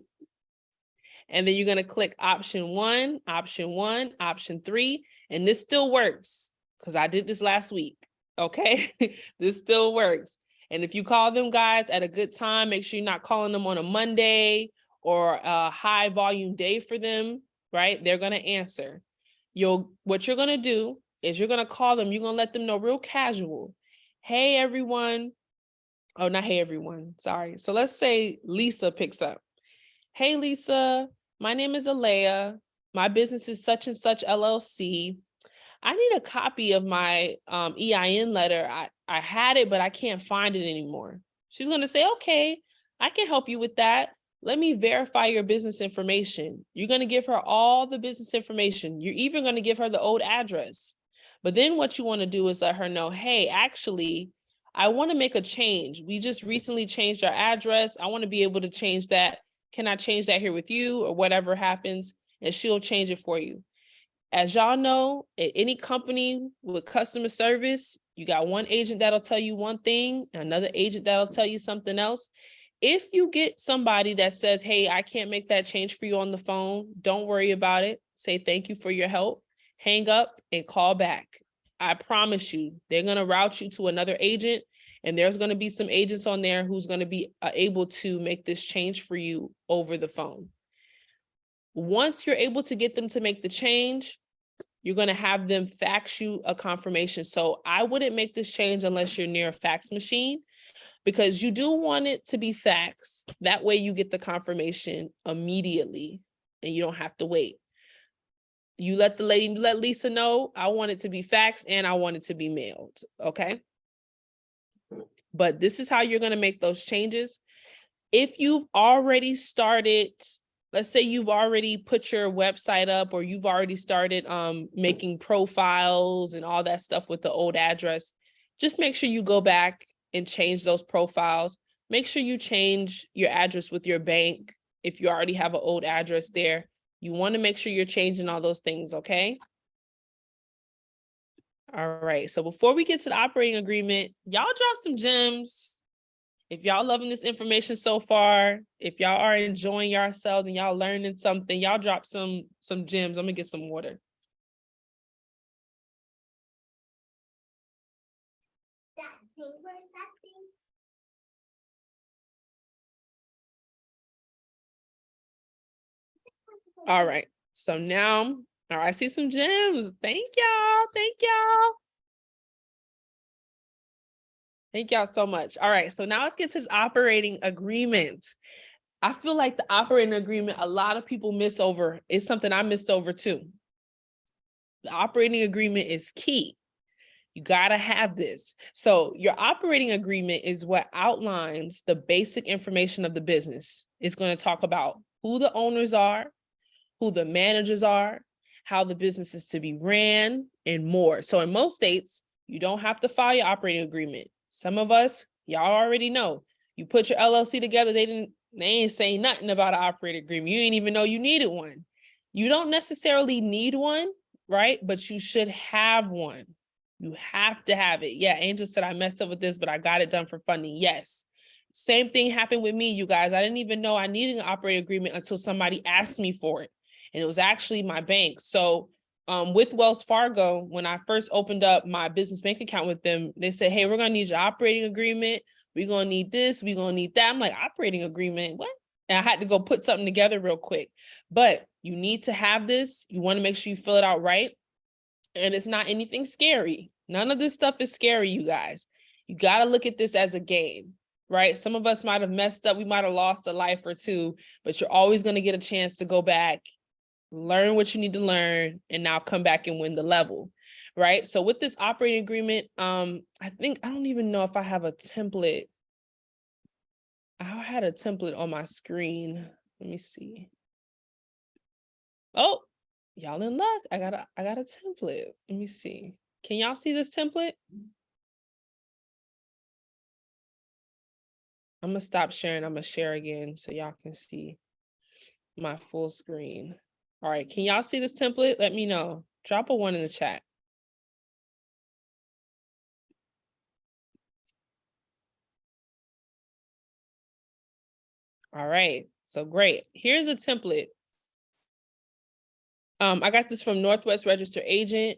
And then you're going to click option 1, option 3. And this still works because I did this last week. Okay, this still works. And if you call them guys at a good time, make sure you're not calling them on a Monday or a high volume day for them, right? They're going to answer. What you're going to do is you're going to call them. You're going to let them know real casual. Hey, everyone. Oh, not hey, everyone. Sorry. So let's say Lisa picks up. Hey, Lisa, my name is Allayah. My business is such and such LLC. I need a copy of my EIN letter. I had it, but I can't find it anymore. She's going to say, okay, I can help you with that. Let me verify your business information. You're going to give her all the business information. You're even going to give her the old address. But then what you want to do is let her know, hey, actually, I want to make a change. We just recently changed our address. I want to be able to change that. Can I change that here with you or whatever happens? And she'll change it for you. As y'all know, at any company with customer service, you got one agent that'll tell you one thing, another agent that'll tell you something else. If you get somebody that says, hey, I can't make that change for you on the phone, don't worry about it. Say thank you for your help, hang up and call back. I promise you, they're going to route you to another agent, and there's going to be some agents on there who's going to be able to make this change for you over the phone. Once you're able to get them to make the change, you're going to have them fax you a confirmation. So I wouldn't make this change unless you're near a fax machine, because you do want it to be faxed. That way you get the confirmation immediately and you don't have to wait. You let Lisa know, I want it to be faxed and I want it to be mailed. Okay. But this is how you're going to make those changes. If you've already started, let's say you've already put your website up, or you've already started making profiles and all that stuff with the old address, just make sure you go back and change those profiles. Make sure you change your address with your bank. If you already have an old address there, you want to make sure you're changing all those things, okay? All right, so before we get to the operating agreement, y'all drop some gems. If y'all loving this information so far, if y'all are enjoying yourselves and y'all learning something, y'all drop some gems. I'm gonna get some water. All right, so now, all right, I see some gems. Thank y'all. Thank y'all. Thank y'all so much. All right, so now let's get to this operating agreement. I feel like the operating agreement, a lot of people miss over. It's something I missed over too. The operating agreement is key. You gotta have this. So your operating agreement is what outlines the basic information of the business. It's going to talk about who the owners are, who the managers are, how the business is to be ran, and more. So in most states, you don't have to file your operating agreement. Some of us, y'all already know, you put your LLC together, they didn't They ain't saying nothing about an operating agreement. You didn't even know you needed one. You don't necessarily need one, right? But you should have one. You have to have it. Yeah, Angel said I messed up with this, but I got it done for funding. Yes. Same thing happened with me, you guys. I didn't even know I needed an operating agreement until somebody asked me for it. And it was actually my bank. So with Wells Fargo, when I first opened up my business bank account with them, they said, hey, we're going to need your operating agreement. We're going to need this. We're going to need that. I'm like, operating agreement? What? And I had to go put something together real quick. But you need to have this. You want to make sure you fill it out right. And it's not anything scary. None of this stuff is scary, you guys. You got to look at this as a game, right? Some of us might have messed up. We might have lost a life or two, but you're always going to get a chance to go back, learn what you need to learn, and now come back and win the level, right? So with this operating agreement, I don't even know if I have a template. I had a template on my screen. Let me see. Oh, y'all in luck. I got a template. Let me see. Can y'all see this template? I'm gonna stop sharing. I'm gonna share again so y'all can see my full screen. All right, can y'all see this template? Let me know. Drop a 1 in the chat. All right, so great. Here's a template. I got this from Northwest Register Agent.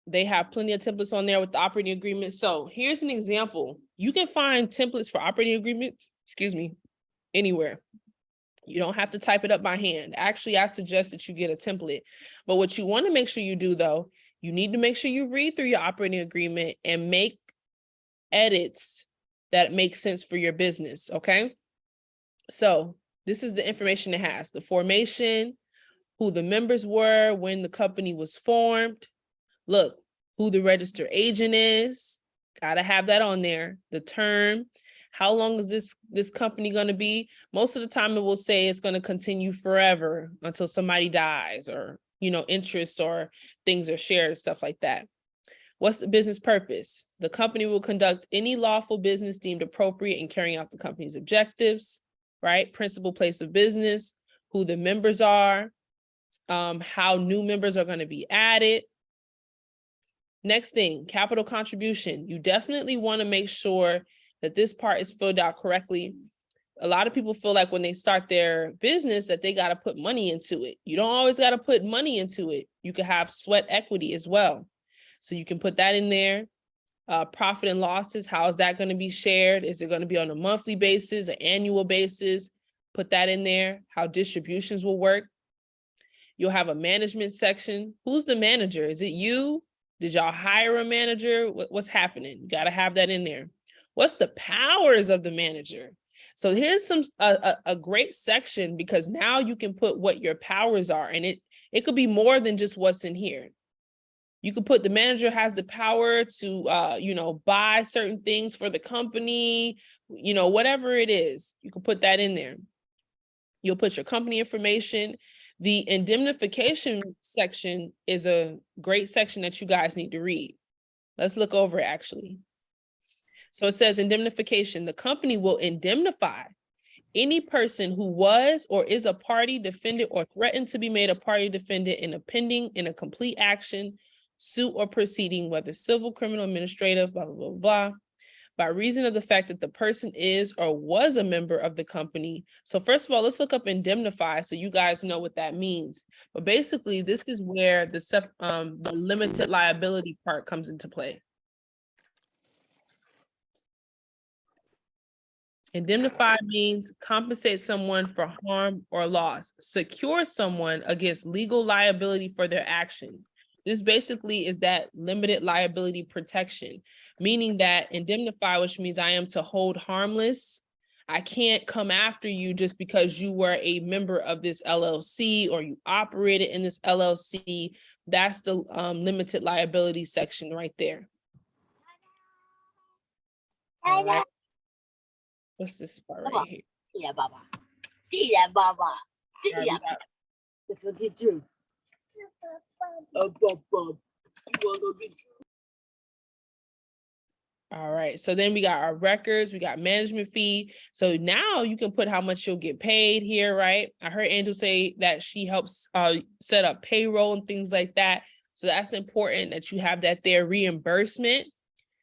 They have plenty of templates on there with the operating agreement. So here's an example. You can find templates for operating agreements, anywhere. You don't have to type it up by hand. Actually, I suggest that you get a template. But what you want to make sure you do, though, you need to make sure you read through your operating agreement and make edits that make sense for your business, okay? So this is the information it has: the formation, who the members were, when the company was formed. Look, who the registered agent is, gotta have that on there. The term, how long is this company gonna be? Most of the time it will say it's gonna continue forever until somebody dies, or interest or things are shared, stuff like that. What's the business purpose? The company will conduct any lawful business deemed appropriate in carrying out the company's objectives, right? Principal place of business, who the members are, how new members are gonna be added. Next thing, capital contribution. You definitely want to make sure that this part is filled out correctly. A lot of people feel like when they start their business that they got to put money into it. You don't always got to put money into it. You can have sweat equity as well. So you can put that in there. Profit and losses, how is that going to be shared? Is it going to be on a monthly basis, an annual basis? Put that in there. How distributions will work. You'll have a management section. Who's the manager? Is it you? Did y'all hire a manager? What's happening? You got to have that in there. What's the powers of the manager? So here's a great section, because now you can put what your powers are, and it could be more than just what's in here. You could put the manager has the power to buy certain things for the company, whatever it is, you can put that in there. You'll put your company information. The indemnification section is a great section that you guys need to read. Let's look over it actually. So it says indemnification. The company will indemnify any person who was or is a party defendant or threatened to be made a party defendant in a complete action, suit, or proceeding, whether civil, criminal, administrative, blah, blah, blah, blah, by reason of the fact that the person is or was a member of the company. So first of all, let's look up indemnify so you guys know what that means. But basically, this is where the limited liability part comes into play. Indemnify means compensate someone for harm or loss, secure someone against legal liability for their action. This basically is that limited liability protection, meaning that indemnify, which means I am to hold harmless. I can't come after you just because you were a member of this LLC or you operated in this LLC. That's the limited liability section right there. All right. What's this part right here? Yeah, Baba. Yeah, Baba. All right, Let's go get you. Oh, Baba. You wanna go get you? All right. So then we got our records, we got management fee. So now you can put how much you'll get paid here, right? I heard Angel say that she helps set up payroll and things like that. So that's important that you have that there, reimbursement.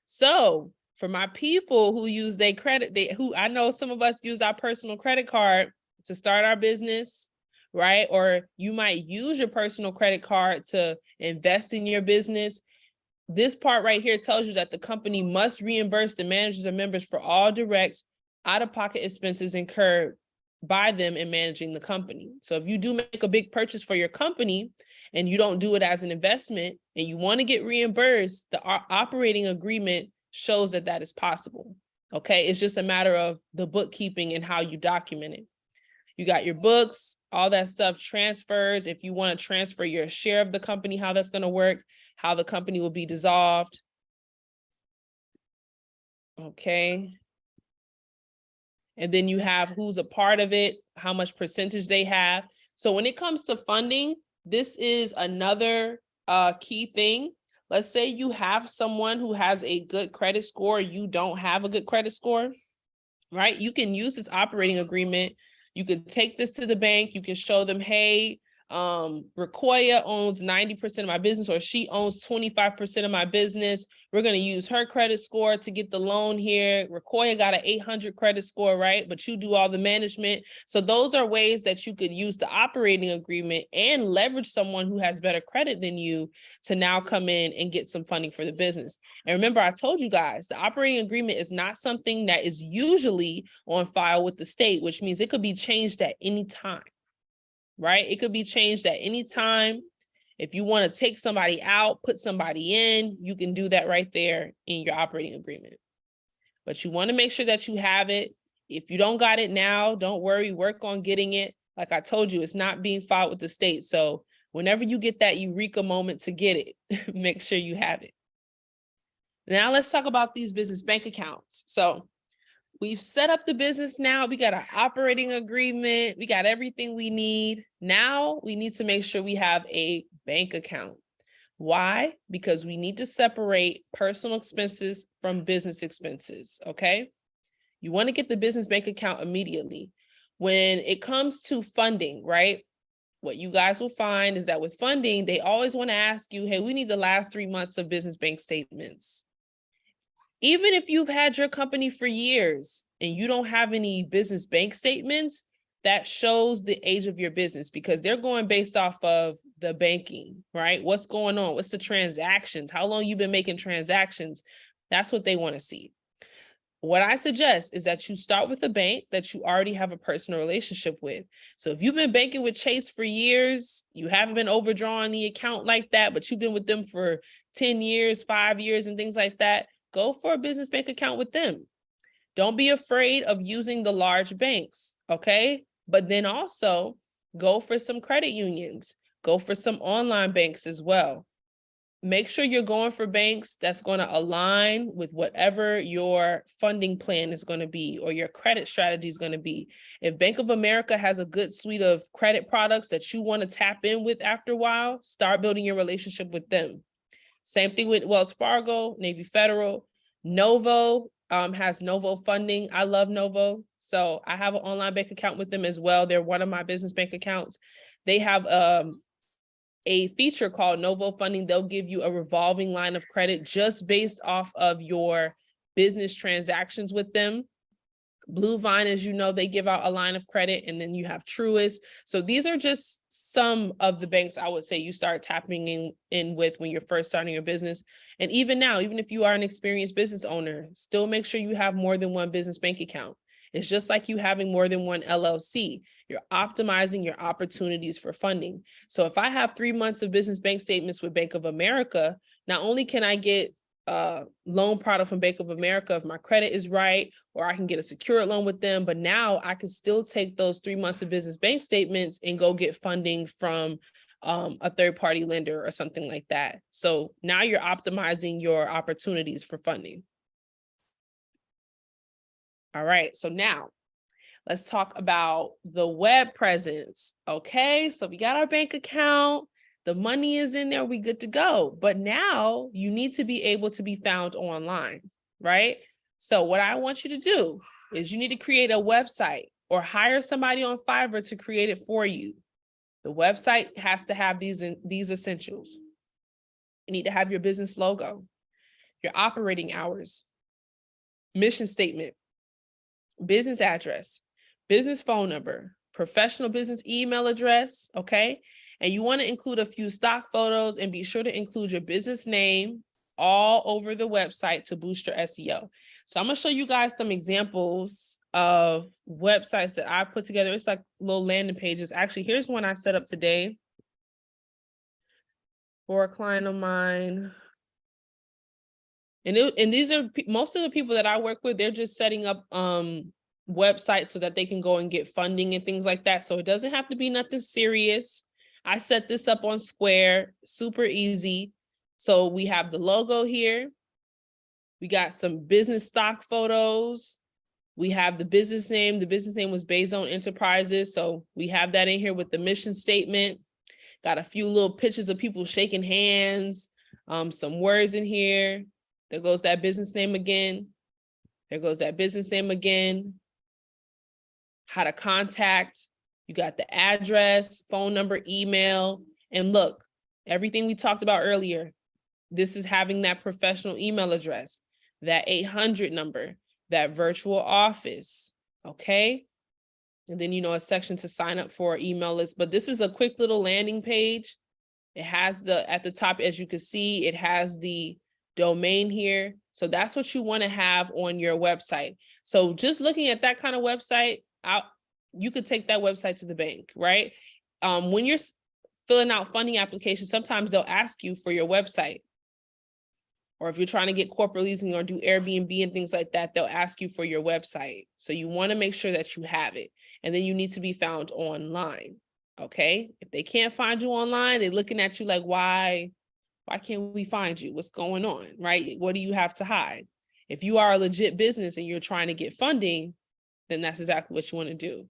So for my people who use their credit, I know some of us use our personal credit card to start our business, right? Or you might use your personal credit card to invest in your business. This part right here tells you that the company must reimburse the managers and members for all direct out-of-pocket expenses incurred by them in managing the company. So if you do make a big purchase for your company and you don't do it as an investment and you want to get reimbursed, the operating agreement shows that that is possible. Okay, it's just a matter of the bookkeeping and how you document it. You got your books, all that stuff, transfers. If you want to transfer your share of the company, how that's going to work, how the company will be dissolved. Okay. And then you have who's a part of it, how much percentage they have. So when it comes to funding, this is another key thing. Let's say you have someone who has a good credit score, you don't have a good credit score, right? You can use this operating agreement. You can take this to the bank. You can show them, hey, Rakoya owns 90% of my business, or she owns 25% of my business. We're going to use her credit score to get the loan here. Rakoya got an 800 credit score, right? But you do all the management. So those are ways that you could use the operating agreement and leverage someone who has better credit than you to now come in and get some funding for the business. And remember, I told you guys, the operating agreement is not something that is usually on file with the state, which means it could be changed at any time. Right? It could be changed at any time. If you want to take somebody out, put somebody in, you can do that right there in your operating agreement. But you want to make sure that you have it. If you don't got it now, don't worry, work on getting it. Like I told you, it's not being filed with the state. So whenever you get that eureka moment to get it, make sure you have it. Now let's talk about these business bank accounts. So we've set up the business now. We got an operating agreement. We got everything we need. Now we need to make sure we have a bank account. Why? Because we need to separate personal expenses from business expenses, okay? You want to get the business bank account immediately. When it comes to funding, right? What you guys will find is that with funding, they always want to ask you, hey, we need the last 3 months of business bank statements. Even if you've had your company for years and you don't have any business bank statements, that shows the age of your business because they're going based off of the banking, right? What's going on? What's the transactions? How long you've been making transactions? That's what they want to see. What I suggest is that you start with a bank that you already have a personal relationship with. So if you've been banking with Chase for years, you haven't been overdrawing the account like that, but you've been with them for 10 years, 5 years, and things like that, go for a business bank account with them. Don't be afraid of using the large banks, okay? But then also go for some credit unions, go for some online banks as well. Make sure you're going for banks that's going to align with whatever your funding plan is going to be or your credit strategy is going to be. If Bank of America has a good suite of credit products that you want to tap in with after a while, start building your relationship with them. Same thing with Wells Fargo, Navy Federal. Novo has Novo funding. I love Novo. So I have an online bank account with them as well. They're one of my business bank accounts. They have a feature called Novo Funding. They'll give you a revolving line of credit just based off of your business transactions with them. Blue Vine, as you know, they give out a line of credit, and then you have Truist. So these are just some of the banks I would say you start tapping in with when you're first starting your business. And even now, even if you are an experienced business owner, still make sure you have more than one business bank account. It's just like you having more than one LLC. You're optimizing your opportunities for funding. So if I have 3 months of business bank statements with Bank of America, not only can I get loan product from Bank of America if my credit is right, or I can get a secured loan with them, but now I can still take those 3 months of business bank statements and go get funding from a third-party lender or something like that. So now you're optimizing your opportunities for funding. All right, so now let's talk about the web presence. Okay, so we got our bank account, the money is in there, we good to go. But now you need to be able to be found online, right? So what I want you to do is you need to create a website or hire somebody on Fiverr to create it for you. The website has to have these essentials. You need to have your business logo, your operating hours, mission statement, business address, business phone number, professional business email address, okay? And you want to include a few stock photos and be sure to include your business name all over the website to boost your SEO. So I'm going to show you guys some examples of websites that I put together. It's like little landing pages. Actually, here's one I set up today for a client of mine. And these are most of the people that I work with, they're just setting up websites so that they can go and get funding and things like that. So it doesn't have to be nothing serious. I set this up on Square, super easy. So we have the logo here. We got some business stock photos. We have the business name. The business name was Bayzone Enterprises. So we have that in here with the mission statement. Got a few little pictures of people shaking hands, some words in here. There goes that business name again. There goes that business name again. How to contact. You got the address, phone number, email. And look, everything we talked about earlier, this is having that professional email address, that 800 number, that virtual office, okay? And then, a section to sign up for an email list. But this is a quick little landing page. It has at the top, as you can see, it has the domain here. So that's what you want to have on your website. So just looking at that kind of website, you could take that website to the bank, right? When you're filling out funding applications, sometimes they'll ask you for your website. Or if you're trying to get corporate leasing or do Airbnb and things like that, they'll ask you for your website. So you want to make sure that you have it. And then you need to be found online, okay? If they can't find you online, they're looking at you like, why can't we find you? What's going on, right? What do you have to hide? If you are a legit business and you're trying to get funding, then that's exactly what you want to do.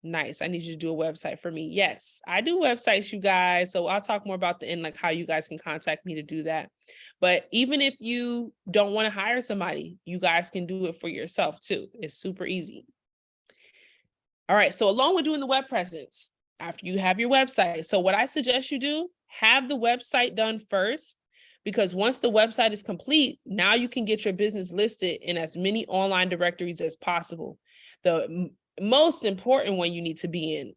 Nice. I need you to do a website for me. Yes, I do websites, you guys. So I'll talk more about like how you guys can contact me to do that. But even if you don't want to hire somebody, you guys can do it for yourself too. It's super easy. All right. So along with doing the web presence, after you have your website, so what I suggest you do, have the website done first, because once the website is complete, now you can get your business listed in as many online directories as possible. The most important one you need to be in,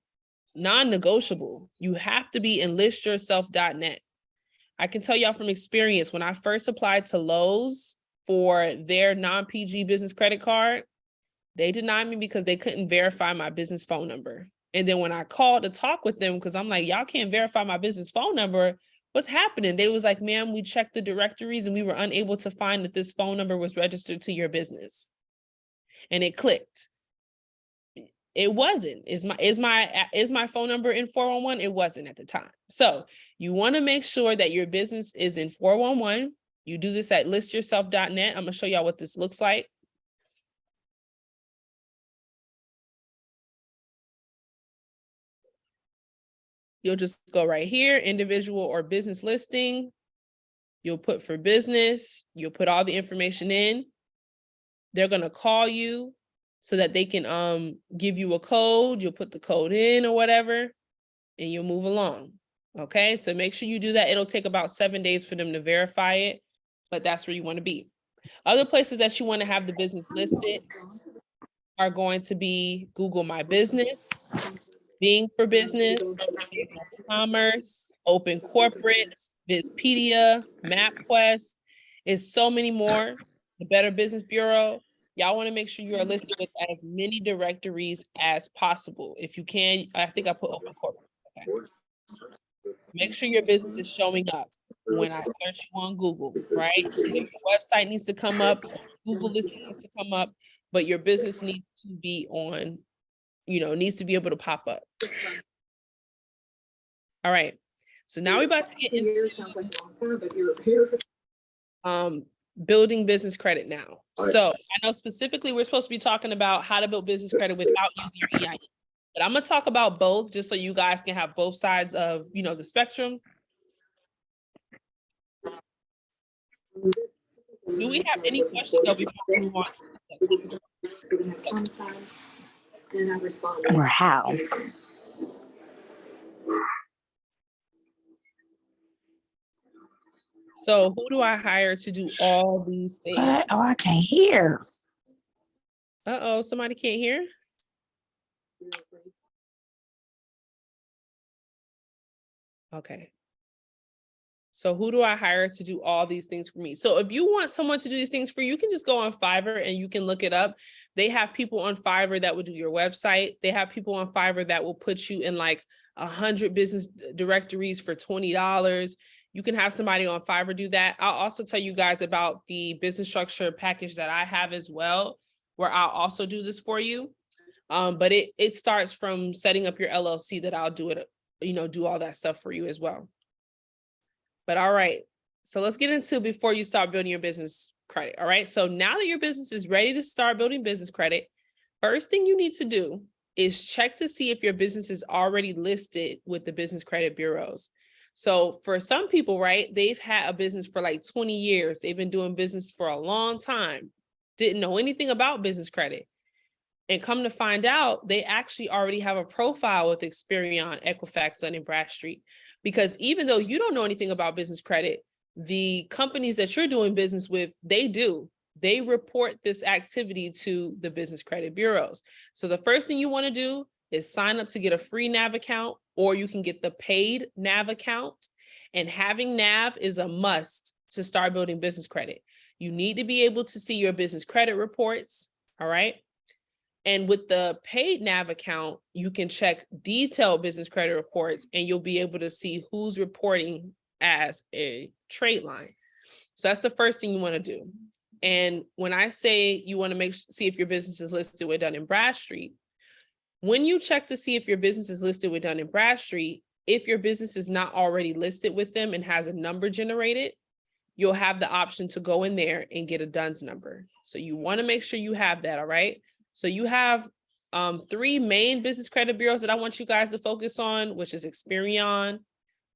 non-negotiable, you have to be in listyourself.net. I can tell y'all from experience, when I first applied to Lowe's for their non-PG business credit card, they denied me because they couldn't verify my business phone number. And then when I called to talk with them, because I'm like, y'all can't verify my business phone number, what's happening? They was like, ma'am, we checked the directories and we were unable to find that this phone number was registered to your business. And it clicked. It wasn't. Is my phone number in 411? It wasn't at the time. So you want to make sure that your business is in 411. You do this at listyourself.net. I'm going to show y'all what this looks like. You'll just go right here, individual or business listing. You'll put for business. You'll put all the information in. They're going to call you so that they can give you a code. You'll put the code in or whatever, and you'll move along. Okay, so make sure you do that. It'll take about 7 days for them to verify it, but that's where you want to be. Other places that you want to have the business listed are going to be Google My Business, Bing for Business, Commerce, Open Corporates, Bizpedia, MapQuest. It's so many more. The Better Business Bureau. Y'all want to make sure you are listed with as many directories as possible. If you can, I think I put Open Corporate. Okay. Make sure your business is showing up when I search you on Google, right? Your website needs to come up, Google listing needs to come up, but your business needs to be on, needs to be able to pop up. All right. So now we're about to get into building business credit now. So I know specifically we're supposed to be talking about how to build business credit without using your EIN. But I'm going to talk about both just so you guys can have both sides of, the spectrum. Do we have any questions though before we move on? Or how? So who do I hire to do all these things? What? Oh, I can't hear. Uh-oh, somebody can't hear? Okay. So who do I hire to do all these things for me? So if you want someone to do these things for you, you can just go on Fiverr and you can look it up. They have people on Fiverr that will do your website. They have people on Fiverr that will put you in like 100 business directories for $20. You can have somebody on Fiverr do that. I'll also tell you guys about the business structure package that I have as well, where I'll also do this for you. But it starts from setting up your LLC that I'll do it, do all that stuff for you as well. But all right, so let's get into before you start building your business credit. All right, so now that your business is ready to start building business credit, first thing you need to do is check to see if your business is already listed with the business credit bureaus. So for some people, right, they've had a business for like 20 years. They've been doing business for a long time, didn't know anything about business credit. And come to find out, they actually already have a profile with Experian, Equifax, Dun & Bradstreet. Because even though you don't know anything about business credit, the companies that you're doing business with, they do. They report this activity to the business credit bureaus. So the first thing you want to do is sign up to get a free NAV account, or you can get the paid NAV account. And having NAV is a must to start building business credit. You need to be able to see your business credit reports, all right? And with the paid NAV account, you can check detailed business credit reports and you'll be able to see who's reporting as a trade line. So that's the first thing you want to do. And when I say you want to see if your business is listed with Dun & Bradstreet, when you check to see if your business is listed with Dun & Bradstreet, if your business is not already listed with them and has a number generated, you'll have the option to go in there and get a DUNS number. So you want to make sure you have that, all right? So you have 3 main business credit bureaus that I want you guys to focus on, which is Experian,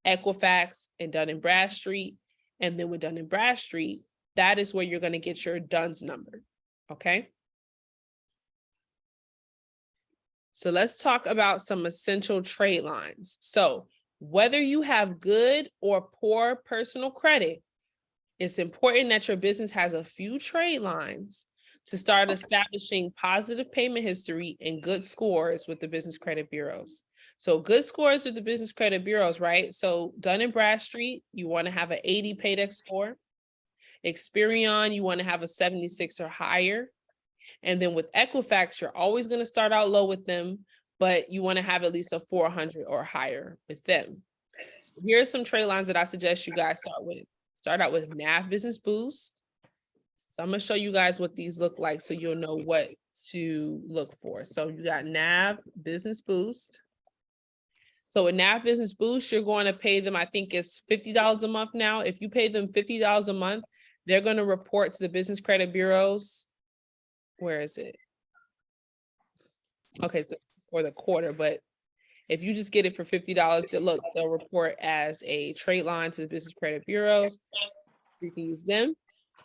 Equifax, and Dun & Bradstreet. And then with Dun & Bradstreet, that is where you're going to get your DUNS number, okay? So let's talk about some essential trade lines. So whether you have good or poor personal credit, it's important that your business has a few trade lines to start establishing positive payment history and good scores with the business credit bureaus. So good scores with the business credit bureaus, right? So Dun & Bradstreet, you want to have an 80 paydex score. Experian, you want to have a 76 or higher. And then with Equifax, you're always going to start out low with them, but you want to have at least a 400 or higher with them. So here are some trade lines that I suggest you guys start with. Start out with NAV Business Boost. So I'm going to show you guys what these look like so you'll know what to look for. So you got NAV Business Boost. So with NAV Business Boost, you're going to pay them, I think it's $50 a month now. If you pay them $50 a month, they're going to report to the business credit bureaus. Where is it? Okay, so for the quarter, but if you just get it for $50, they'll report as a trade line to the business credit bureaus. You can use them.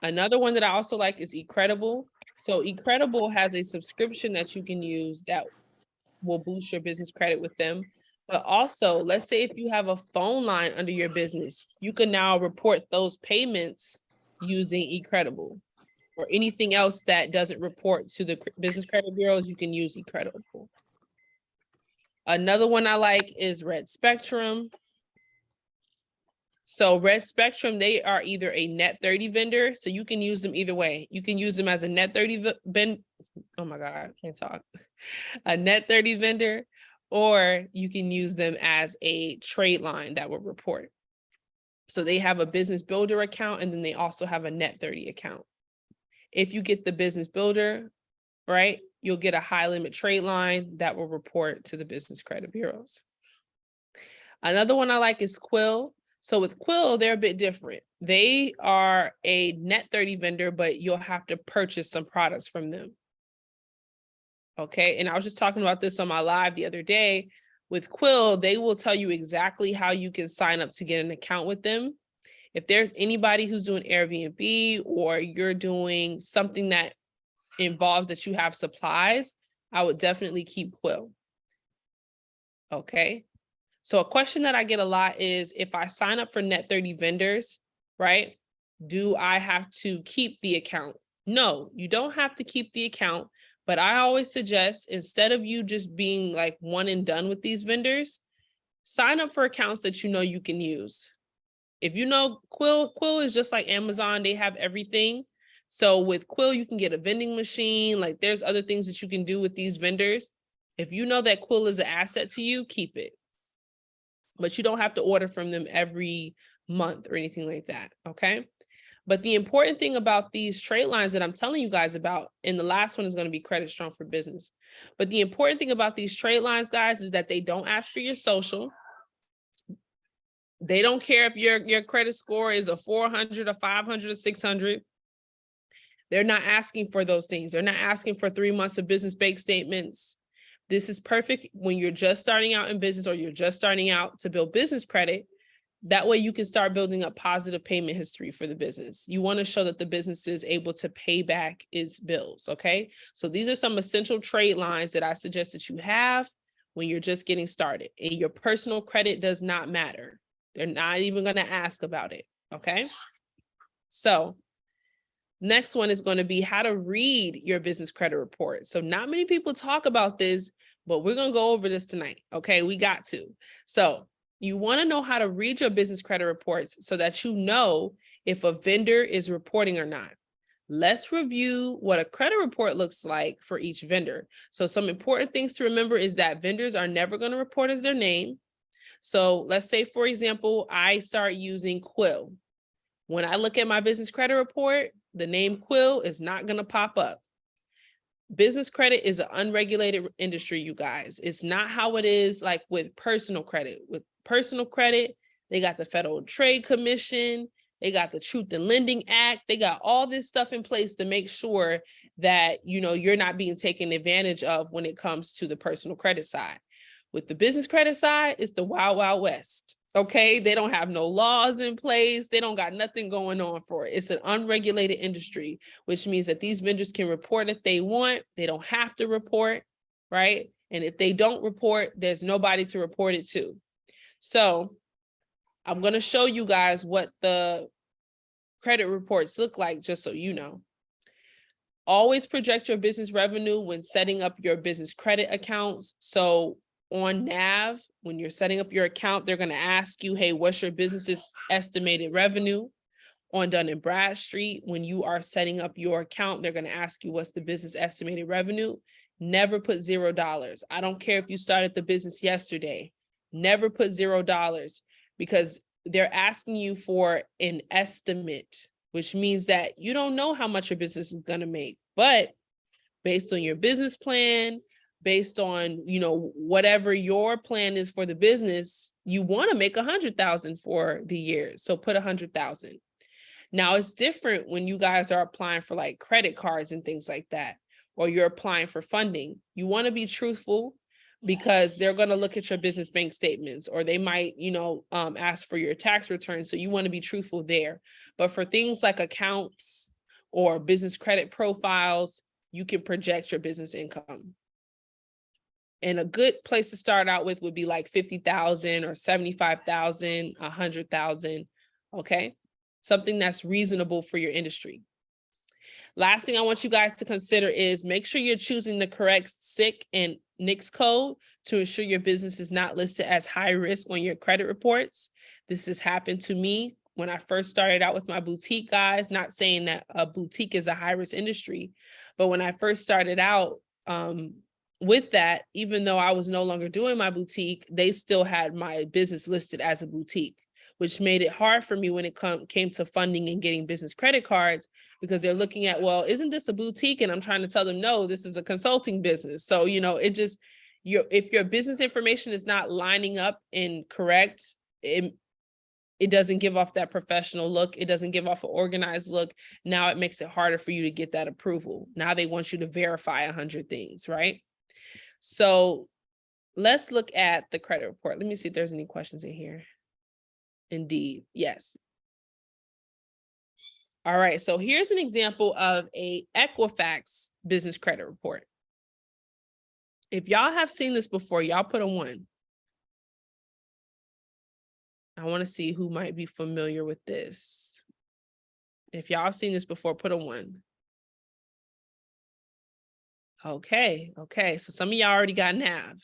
Another one that I also like is eCredible. So eCredible has a subscription that you can use that will boost your business credit with them. But also, let's say if you have a phone line under your business, you can now report those payments using eCredible. Or anything else that doesn't report to the business credit bureaus, you can use eCredible. Another one I like is Red Spectrum. So Red Spectrum, they are either a net 30 vendor, so you can use them either way. You can use them as a net 30 vendor. Oh my God, I can't talk. A net 30 vendor, or you can use them as a trade line that will report. So they have a business builder account, and then they also have a net 30 account. If you get the business builder, right, you'll get a high limit trade line that will report to the business credit bureaus. Another one I like is Quill. So with Quill, they're a bit different. They are a net 30 vendor, but you'll have to purchase some products from them. Okay, and I was just talking about this on my live the other day. With Quill, they will tell you exactly how you can sign up to get an account with them. If there's anybody who's doing Airbnb or you're doing something that involves that you have supplies, I would definitely keep Quill. Okay. So a question that I get a lot is, if I sign up for Net 30 vendors, right? Do I have to keep the account? No, you don't have to keep the account, but I always suggest, instead of you just being like one and done with these vendors, sign up for accounts that you know you can use. If you know Quill is just like Amazon, they have everything. So with Quill, you can get a vending machine, like there's other things that you can do with these vendors. If you know that Quill is an asset to you, keep it. But you don't have to order from them every month or anything like that, okay? But the important thing about these trade lines that I'm telling you guys about, and the last one is going to be Credit Strong for Business. But the important thing about these trade lines, guys, is that they don't ask for your social. They don't care if your credit score is a 400, a 500, a 600. They're not asking for those things. They're not asking for 3 months of business bank statements. This is perfect when you're just starting out in business or you're just starting out to build business credit. That way you can start building up positive payment history for the business. You want to show that the business is able to pay back its bills, okay? So these are some essential trade lines that I suggest that you have when you're just getting started. And your personal credit does not matter. They're not even going to ask about it, okay? So next one is going to be how to read your business credit report. So not many people talk about this, but we're going to go over this tonight, okay? We got to. So you want to know how to read your business credit reports so that you know if a vendor is reporting or not. Let's review what a credit report looks like for each vendor. So some important things to remember is that vendors are never going to report as their name. So let's say, for example, I start using Quill. When I look at my business credit report, the name Quill is not going to pop up. Business credit is an unregulated industry, you guys. It's not how it is like with personal credit. With personal credit, they got the Federal Trade Commission, they got the Truth in Lending Act, they got all this stuff in place to make sure that, you know, you're not being taken advantage of when it comes to the personal credit side. With the business credit side, it's the wild, wild west. Okay, they don't have no laws in place. They don't got nothing going on for it. It's an unregulated industry, which means that these vendors can report if they want. They don't have to report, right? And if they don't report, there's nobody to report it to. So I'm going to show you guys what the credit reports look like, just so you know. Always project your business revenue when setting up your business credit accounts. So on NAV, when you're setting up your account, they're going to ask you, hey, what's your business's estimated revenue? On Dun & Bradstreet, when you are setting up your account, they're going to ask you what's the business estimated revenue. Never put $0. I don't care if you started the business yesterday. Never put $0 because they're asking you for an estimate, which means that you don't know how much your business is going to make. But based on your business plan, based on, you know, whatever your plan is for the business, you want to make 100,000 for the year. So put 100,000. Now it's different when you guys are applying for like credit cards and things like that, or you're applying for funding. You want to be truthful because they're going to look at your business bank statements, or they might, you know, ask for your tax return. So you want to be truthful there. But for things like accounts or business credit profiles, you can project your business income. And a good place to start out with would be like 50,000 or 75,000, 100,000. Okay. Something that's reasonable for your industry. Last thing I want you guys to consider is make sure you're choosing the correct SIC and NICS code to ensure your business is not listed as high risk on your credit reports. This has happened to me when I first started out with my boutique, guys. Not saying that a boutique is a high risk industry, but when I first started out, with that, even though I was no longer doing my boutique, they still had my business listed as a boutique, which made it hard for me when it came to funding and getting business credit cards, because they're looking at, well, isn't this a boutique? And I'm trying to tell them, no, this is a consulting business. So, you know, it just, if your business information is not lining up and correct, it doesn't give off that professional look. It doesn't give off an organized look. Now it makes it harder for you to get that approval. Now they want you to verify 100 things, right? So let's look at the credit report. Let me see if there's any questions in here. Indeed, yes. All right, so here's an example of a Equifax business credit report. If y'all have seen this before, y'all put a 1. I want to see who might be familiar with this. If y'all have seen this before, put a 1. Okay, so some of y'all already got NAV.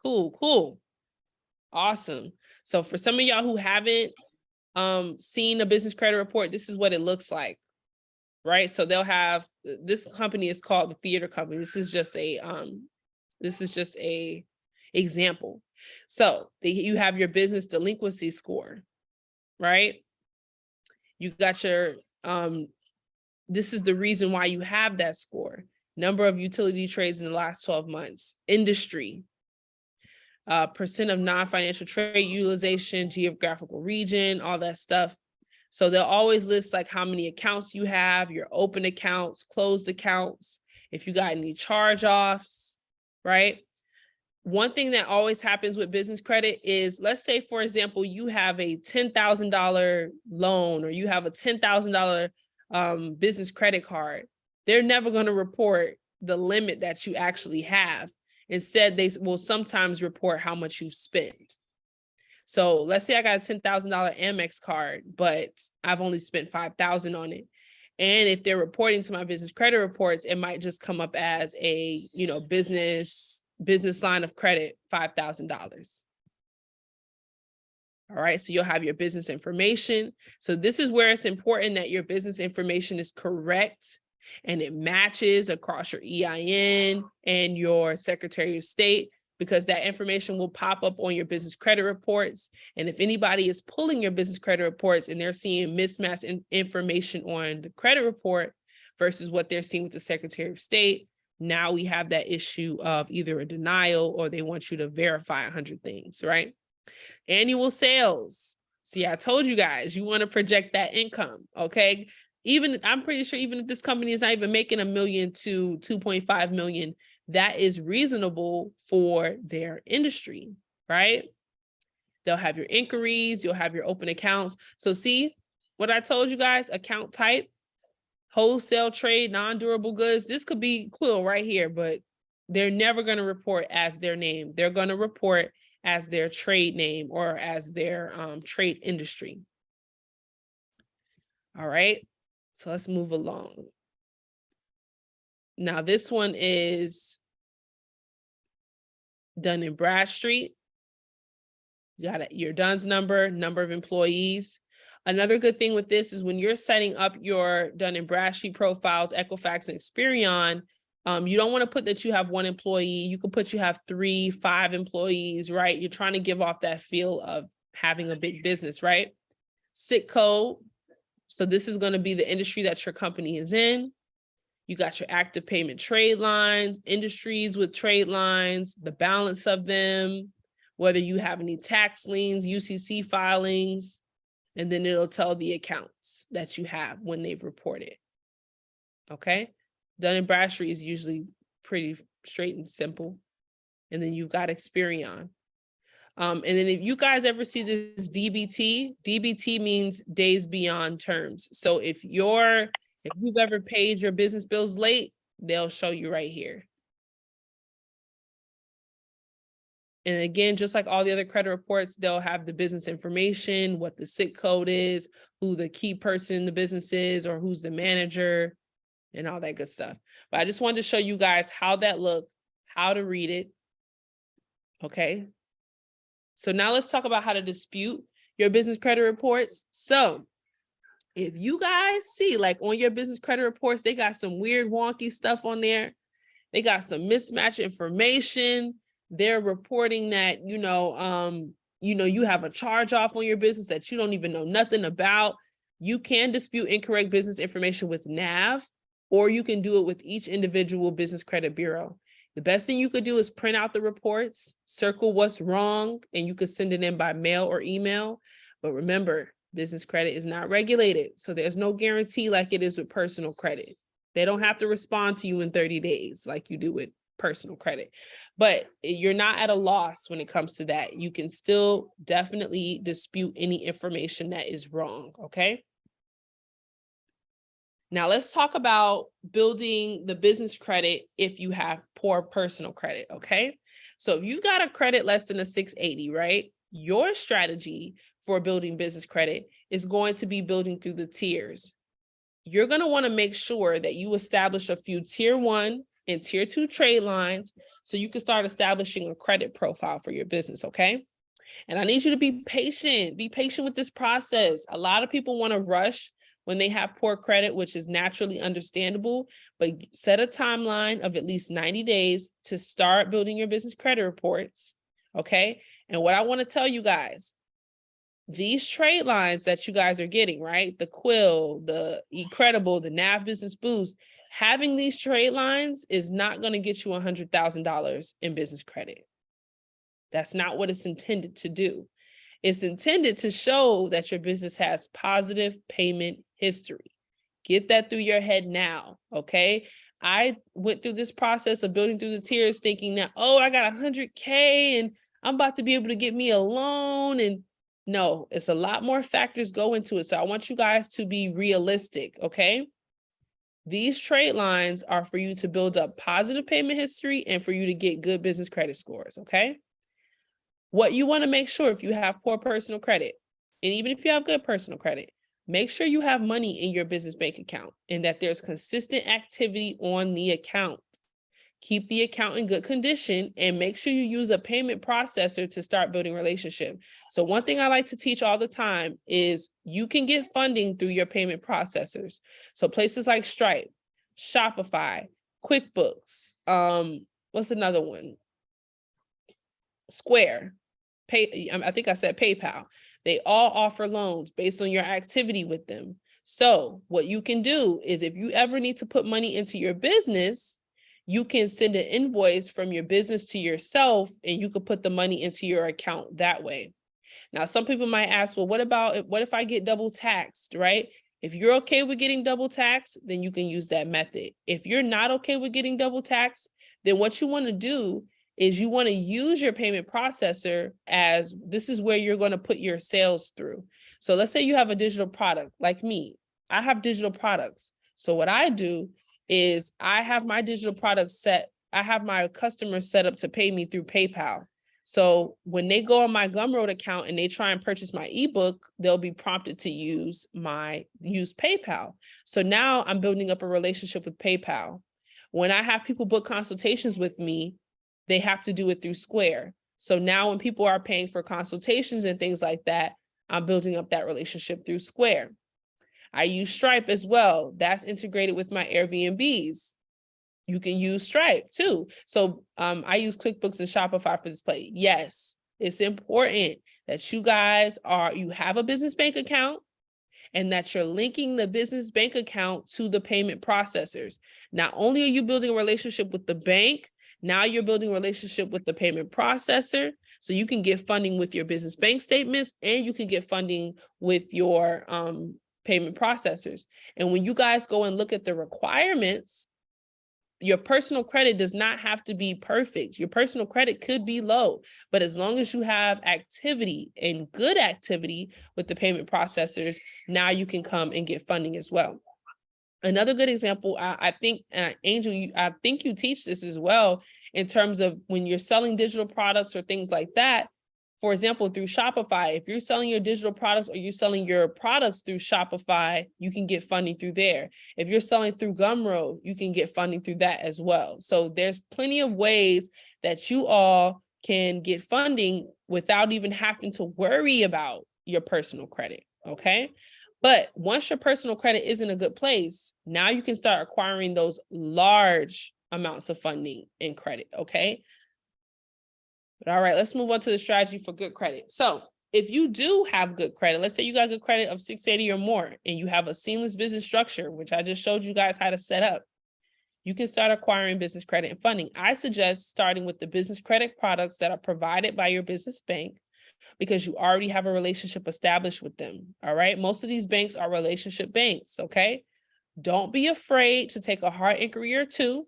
Cool. Awesome. So for some of y'all who haven't seen a business credit report, this is what it looks like, right? So they'll have, this company is called the Theater Company. This is just a example. So you have your business delinquency score, right? You got your, this is the reason why you have that score. Number of utility trades in the last 12 months, industry, percent of non-financial trade utilization, geographical region, all that stuff. So they'll always list like how many accounts you have, your open accounts, closed accounts, if you got any charge-offs, right? One thing that always happens with business credit is, let's say, for example, you have a $10,000 loan or you have a $10,000 business credit card. They're never going to report the limit that you actually have. Instead, they will sometimes report how much you've spent. So let's say I got a $10,000 Amex card, but I've only spent $5,000 on it. And if they're reporting to my business credit reports, it might just come up as a, business line of credit, $5,000. All right, so you'll have your business information. So this is where it's important that your business information is correct and it matches across your EIN and your Secretary of State, because that information will pop up on your business credit reports. And if anybody is pulling your business credit reports and they're seeing mismatched information on the credit report versus what they're seeing with the Secretary of State, now we have that issue of either a denial or they want you to verify 100 things, right? Annual sales. See, I told you guys, you want to project that income, okay? I'm pretty sure even if this company is not even making $1 million to 2.5 million, that is reasonable for their industry, right? They'll have your inquiries, you'll have your open accounts. So see what I told you guys, account type, wholesale trade, non-durable goods. This could be Quill right here, but they're never going to report as their name. They're going to report as their trade name or as their trade industry. All right, so let's move along. Now this one is Dun & Bradstreet. You got your DUNS number of employees. Another good thing with this is when you're setting up your Dun & Bradstreet profiles, Equifax and Experian, you don't want to put that you have 1 employee. You can put you have 3, 5 employees, right? You're trying to give off that feel of having a big business, right? SIC code. So this is going to be the industry that your company is in. You got your active payment trade lines, industries with trade lines, the balance of them, whether you have any tax liens, UCC filings, and then it'll tell the accounts that you have when they've reported. Okay. Dun & Bradstreet is usually pretty straight and simple. And then you've got Experian. And then if you guys ever see this DBT means days beyond terms. So if you've ever paid your business bills late, they'll show you right here. And again, just like all the other credit reports, they'll have the business information, what the SIC code is, who the key person in the business is, or who's the manager, and all that good stuff. But I just wanted to show you guys how that looked, how to read it. Okay. So now let's talk about how to dispute your business credit reports. So if you guys see, like on your business credit reports, they got some weird wonky stuff on there. They got some mismatched information. They're reporting that, you have a charge off on your business that you don't even know nothing about. You can dispute incorrect business information with NAV, or you can do it with each individual business credit bureau. The best thing you could do is print out the reports, circle what's wrong, and you could send it in by mail or email. But remember, business credit is not regulated, so there's no guarantee like it is with personal credit. They don't have to respond to you in 30 days like you do with personal credit. But you're not at a loss when it comes to that. You can still definitely dispute any information that is wrong, okay? Now let's talk about building the business credit if you have poor personal credit, okay? So if you got a credit less than a 680, right? Your strategy for building business credit is going to be building through the tiers. You're going to want to make sure that you establish a few tier 1 and tier 2 trade lines so you can start establishing a credit profile for your business, okay? And I need you to be patient with this process. A lot of people want to rush when they have poor credit, which is naturally understandable, but set a timeline of at least 90 days to start building your business credit reports, okay? And what I want to tell you guys, these trade lines that you guys are getting, right? The Quill, the eCredible, the NAV Business Boost, having these trade lines is not going to get you $100,000 in business credit. That's not what it's intended to do. It's intended to show that your business has positive payment history. Get that through your head now, okay? I went through this process of building through the tiers thinking that, oh, I got 100K and I'm about to be able to get me a loan. And no, it's a lot more factors go into it. So I want you guys to be realistic, okay? These trade lines are for you to build up positive payment history and for you to get good business credit scores, okay? What you want to make sure if you have poor personal credit, and even if you have good personal credit, make sure you have money in your business bank account and that there's consistent activity on the account. Keep the account in good condition and make sure you use a payment processor to start building relationship. So one thing I like to teach all the time is you can get funding through your payment processors. So places like Stripe, Shopify, QuickBooks, what's another one? Square, I think I said PayPal. They all offer loans based on your activity with them. So what you can do is if you ever need to put money into your business, you can send an invoice from your business to yourself and you could put the money into your account that way. Now, some people might ask, well, what if I get double taxed, right? If you're okay with getting double taxed, then you can use that method. If you're not okay with getting double taxed, then what you want to do is you want to use your payment processor as this is where you're going to put your sales through. So let's say you have a digital product like me. I have digital products. So what I do is I have my digital products set. I have my customers set up to pay me through PayPal. So when they go on my Gumroad account and they try and purchase my ebook, they'll be prompted to use PayPal. So now I'm building up a relationship with PayPal. When I have people book consultations with me, they have to do it through Square. So now when people are paying for consultations and things like that, I'm building up that relationship through Square. I use Stripe as well. That's integrated with my Airbnbs. You can use Stripe too. So I use QuickBooks and Shopify for display. Yes, it's important that you guys you have a business bank account and that you're linking the business bank account to the payment processors. Not only are you building a relationship with the bank, now you're building a relationship with the payment processor. So you can get funding with your business bank statements and you can get funding with your payment processors. And when you guys go and look at the requirements, your personal credit does not have to be perfect. Your personal credit could be low, but as long as you have activity and good activity with the payment processors, now you can come and get funding as well. Another good example, I think, Angel, I think you teach this as well in terms of when you're selling digital products or things like that. For example, through Shopify, if you're selling your digital products or you're selling your products through Shopify, you can get funding through there. If you're selling through Gumroad, you can get funding through that as well. So there's plenty of ways that you all can get funding without even having to worry about your personal credit, okay? But once your personal credit is in a good place, now you can start acquiring those large amounts of funding and credit, okay? But all right, let's move on to the strategy for good credit. So if you do have good credit, let's say you got good credit of 680 or more, and you have a seamless business structure, which I just showed you guys how to set up, you can start acquiring business credit and funding. I suggest starting with the business credit products that are provided by your business bank because you already have a relationship established with them, all right? Most of these banks are relationship banks, okay? Don't be afraid to take a hard inquiry or two.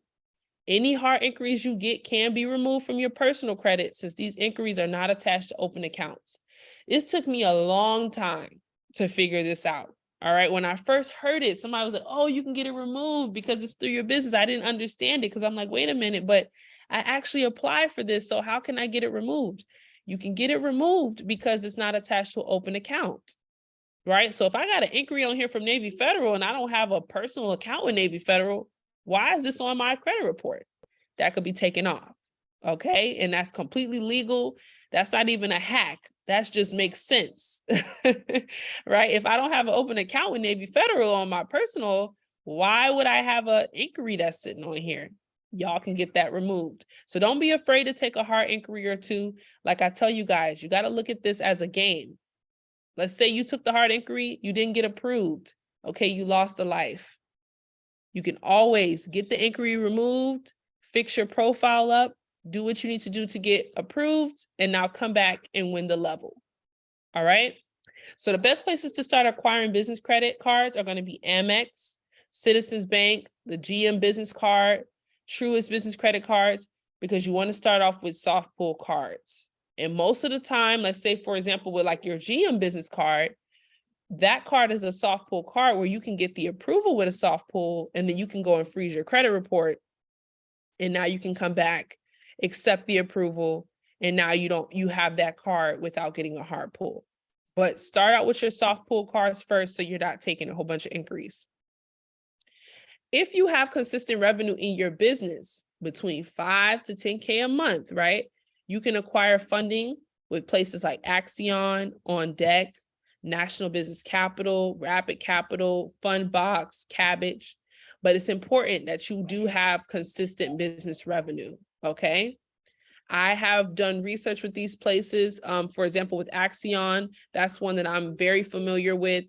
Any hard inquiries you get can be removed from your personal credit since these inquiries are not attached to open accounts. This took me a long time to figure this out. All right. When I first heard it, somebody was like, oh, you can get it removed because it's through your business. I didn't understand it because I'm like, wait a minute, but I actually applied for this. So how can I get it removed? You can get it removed because it's not attached to an open account. Right. So if I got an inquiry on here from Navy Federal and I don't have a personal account with Navy Federal, why is this on my credit report? That could be taken off. Okay. And that's completely legal. That's not even a hack. That just makes sense. Right. If I don't have an open account with Navy Federal on my personal, why would I have an inquiry that's sitting on here? Y'all can get that removed. So don't be afraid to take a hard inquiry or two. Like I tell you guys, you got to look at this as a game. Let's say you took the hard inquiry, you didn't get approved. Okay, you lost a life. You can always get the inquiry removed, fix your profile up, do what you need to do to get approved, and now come back and win the level. All right. So the best places to start acquiring business credit cards are going to be Amex, Citizens Bank, the GM business card, Truist business credit cards, because you want to start off with soft pull cards. And most of the time, let's say, for example, with like your GM business card, that card is a soft pull card where you can get the approval with a soft pull, and then you can go and freeze your credit report. And now you can come back, accept the approval, and now you have that card without getting a hard pull. But start out with your soft pull cards first so you're not taking a whole bunch of inquiries. If you have consistent revenue in your business between 5 to 10K a month, right? You can acquire funding with places like Axion, On Deck, National Business Capital, Rapid Capital, Fundbox, Cabbage. But it's important that you do have consistent business revenue, okay? I have done research with these places. For example, with Axion, that's one that I'm very familiar with.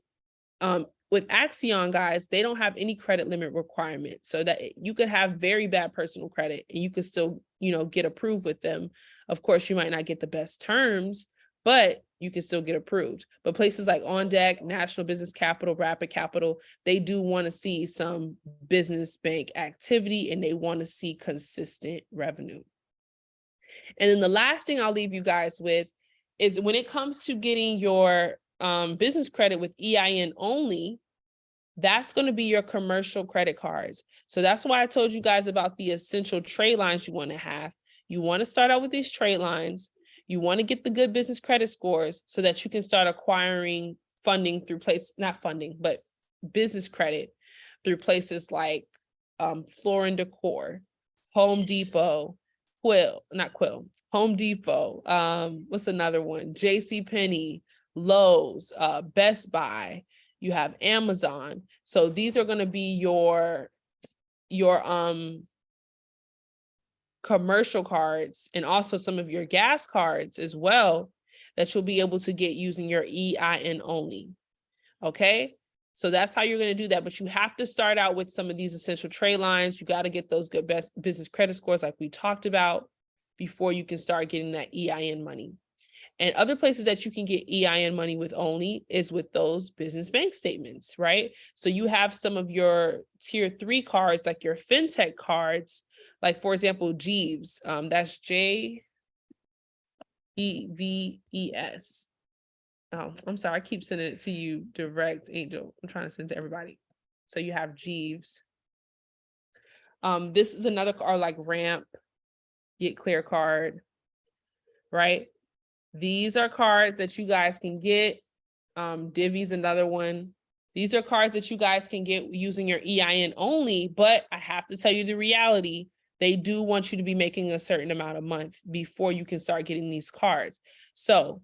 With Axion, guys, they don't have any credit limit requirement, so that you could have very bad personal credit and you could still, get approved with them. Of course, you might not get the best terms, but you can still get approved. But places like On Deck, National Business Capital, Rapid Capital, they do want to see some business bank activity and they want to see consistent revenue. And then the last thing I'll leave you guys with is when it comes to getting your business credit with EIN only, that's going to be your commercial credit cards. So that's why I told you guys about the essential trade lines you want to have. You want to start out with these trade lines. You want to get the good business credit scores so that you can start acquiring funding through not funding, but business credit through places like Floor and Decor, Home Depot, Home Depot. What's another one? JCPenney, Lowe's, Best Buy. You have Amazon. So these are going to be your commercial cards and also some of your gas cards as well that you'll be able to get using your EIN only. Okay. So that's how you're going to do that. But you have to start out with some of these essential trade lines. You got to get those good best business credit scores like we talked about before you can start getting that EIN money. And other places that you can get EIN money with only is with those business bank statements, right? So you have some of your tier 3 cards, like your fintech cards, like for example, Jeeves, that's Jeeves. Oh, I'm sorry, I keep sending it to you direct, Angel. I'm trying to send it to everybody. So you have Jeeves. This is another card like Ramp, Get Clear card, right? These are cards that you guys can get. Divvy's another one. These are cards that you guys can get using your EIN only, but I have to tell you the reality. They do want you to be making a certain amount a month before you can start getting these cards. So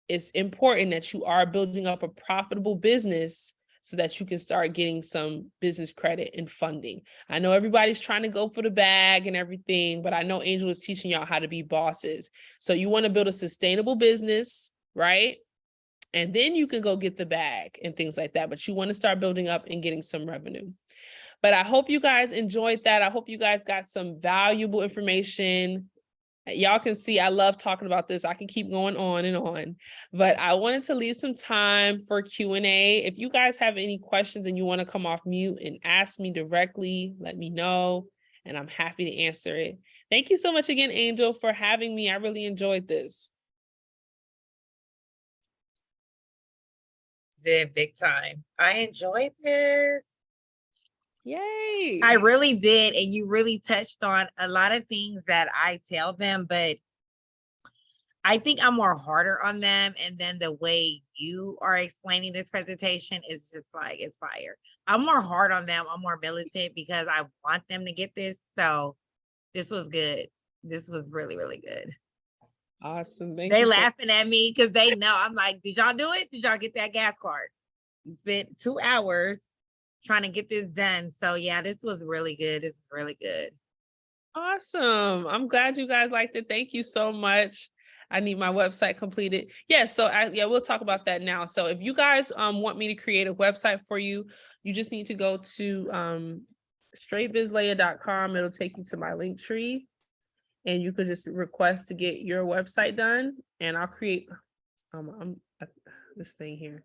it's important that you are building up a profitable business so that you can start getting some business credit and funding. I know everybody's trying to go for the bag and everything, but I know Angel is teaching y'all how to be bosses. So you want to build a sustainable business, right? And then you can go get the bag and things like that. But you want to start building up and getting some revenue. But I hope you guys enjoyed that. I hope you guys got some valuable information. Y'all can see I love talking about this. I can keep going on and on, but I wanted to leave some time for Q&A. If you guys have any questions and you want to come off mute and ask me directly, let me know, and I'm happy to answer it. Thank you so much again, Angel, for having me. I really enjoyed this. did big time. I enjoyed this. Yay. I really did. And you really touched on a lot of things that I tell them, but I think I'm more harder on them. And then the way you are explaining this presentation is just like, it's fire. I'm more hard on them. I'm more militant because I want them to get this. So this was good. This was really, really good. Awesome. Thank They you so laughing at me because they know. I'm like, did y'all do it? Did y'all get that gas card? You spent 2 hours trying to get this done. So yeah, this was really good. This is really good. Awesome. I'm glad you guys liked it. Thank you so much. I need my website completed. Yeah, so we'll talk about that now. So if you guys want me to create a website for you, you just need to go to straightbizlayah.com. It'll take you to my link tree and you could just request to get your website done and I'll create this thing here.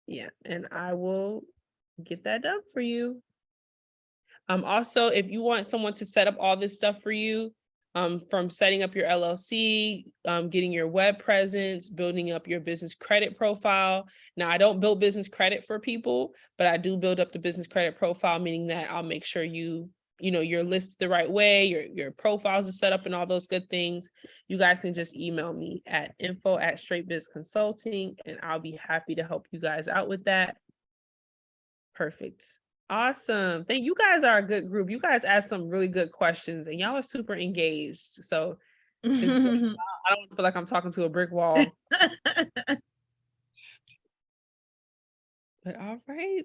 Yeah, and I will get that done for you. Also, if you want someone to set up all this stuff for you, from setting up your LLC, getting your web presence, building up your business credit profile. Now, I don't build business credit for people, but I do build up the business credit profile, meaning that I'll make sure you're listed the right way, your profiles are set up and all those good things. You guys can just email me at info@straightbizconsulting and I'll be happy to help you guys out with that. Perfect. Awesome. Thank you guys are a good group. You guys asked some really good questions and y'all are super engaged. So it's good. I don't feel like I'm talking to a brick wall. But all right.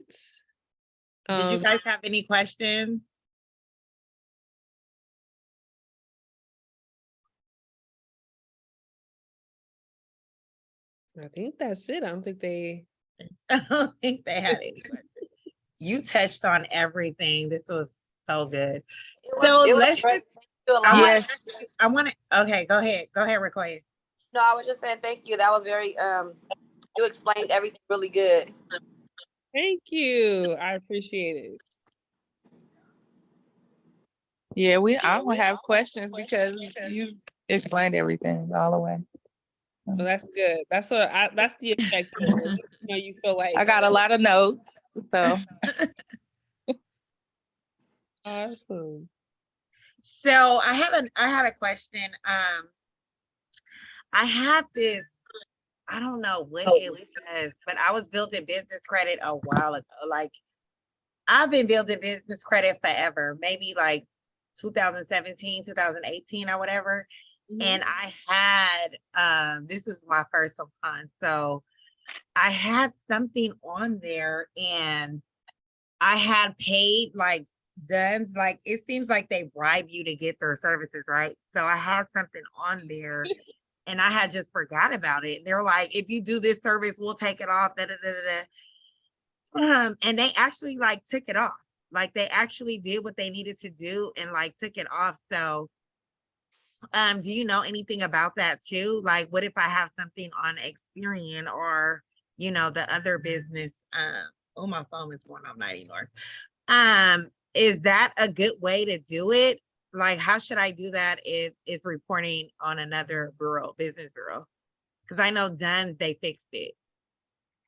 Did you guys have any questions? I think that's it. I don't think they I don't think they had any questions. You touched on everything. This was so good. So let's just, I want to, okay, go ahead. Go ahead, Rakoya. No, I was just saying thank you. That was very you explained everything really good. Thank you. I appreciate it. Yeah, I don't have questions because you explained everything all the way. So that's good. That's the effect. You feel like I got a lot of notes, so awesome. So I had a question. I have this, I don't know what it was, but I was building business credit a while ago. Like I've been building business credit forever, maybe like 2017, 2018 or whatever. Mhm. And I had, this is my first month. So I had something on there and I had paid like Duns, like it seems like they bribe you to get their services, right? So I had something on there and I had just forgot about it. They're like, if you do this service, we'll take it off. Da, da, da, da, da. And they actually like took it off. Like they actually did what they needed to do and like took it off. So do you know anything about that too? Like what if I have something on Experian or the other business? Oh, my phone is going off 90 north. Is that a good way to do it? Like how should I do that if it's reporting on another business bureau? Because I know Duns, they fixed it.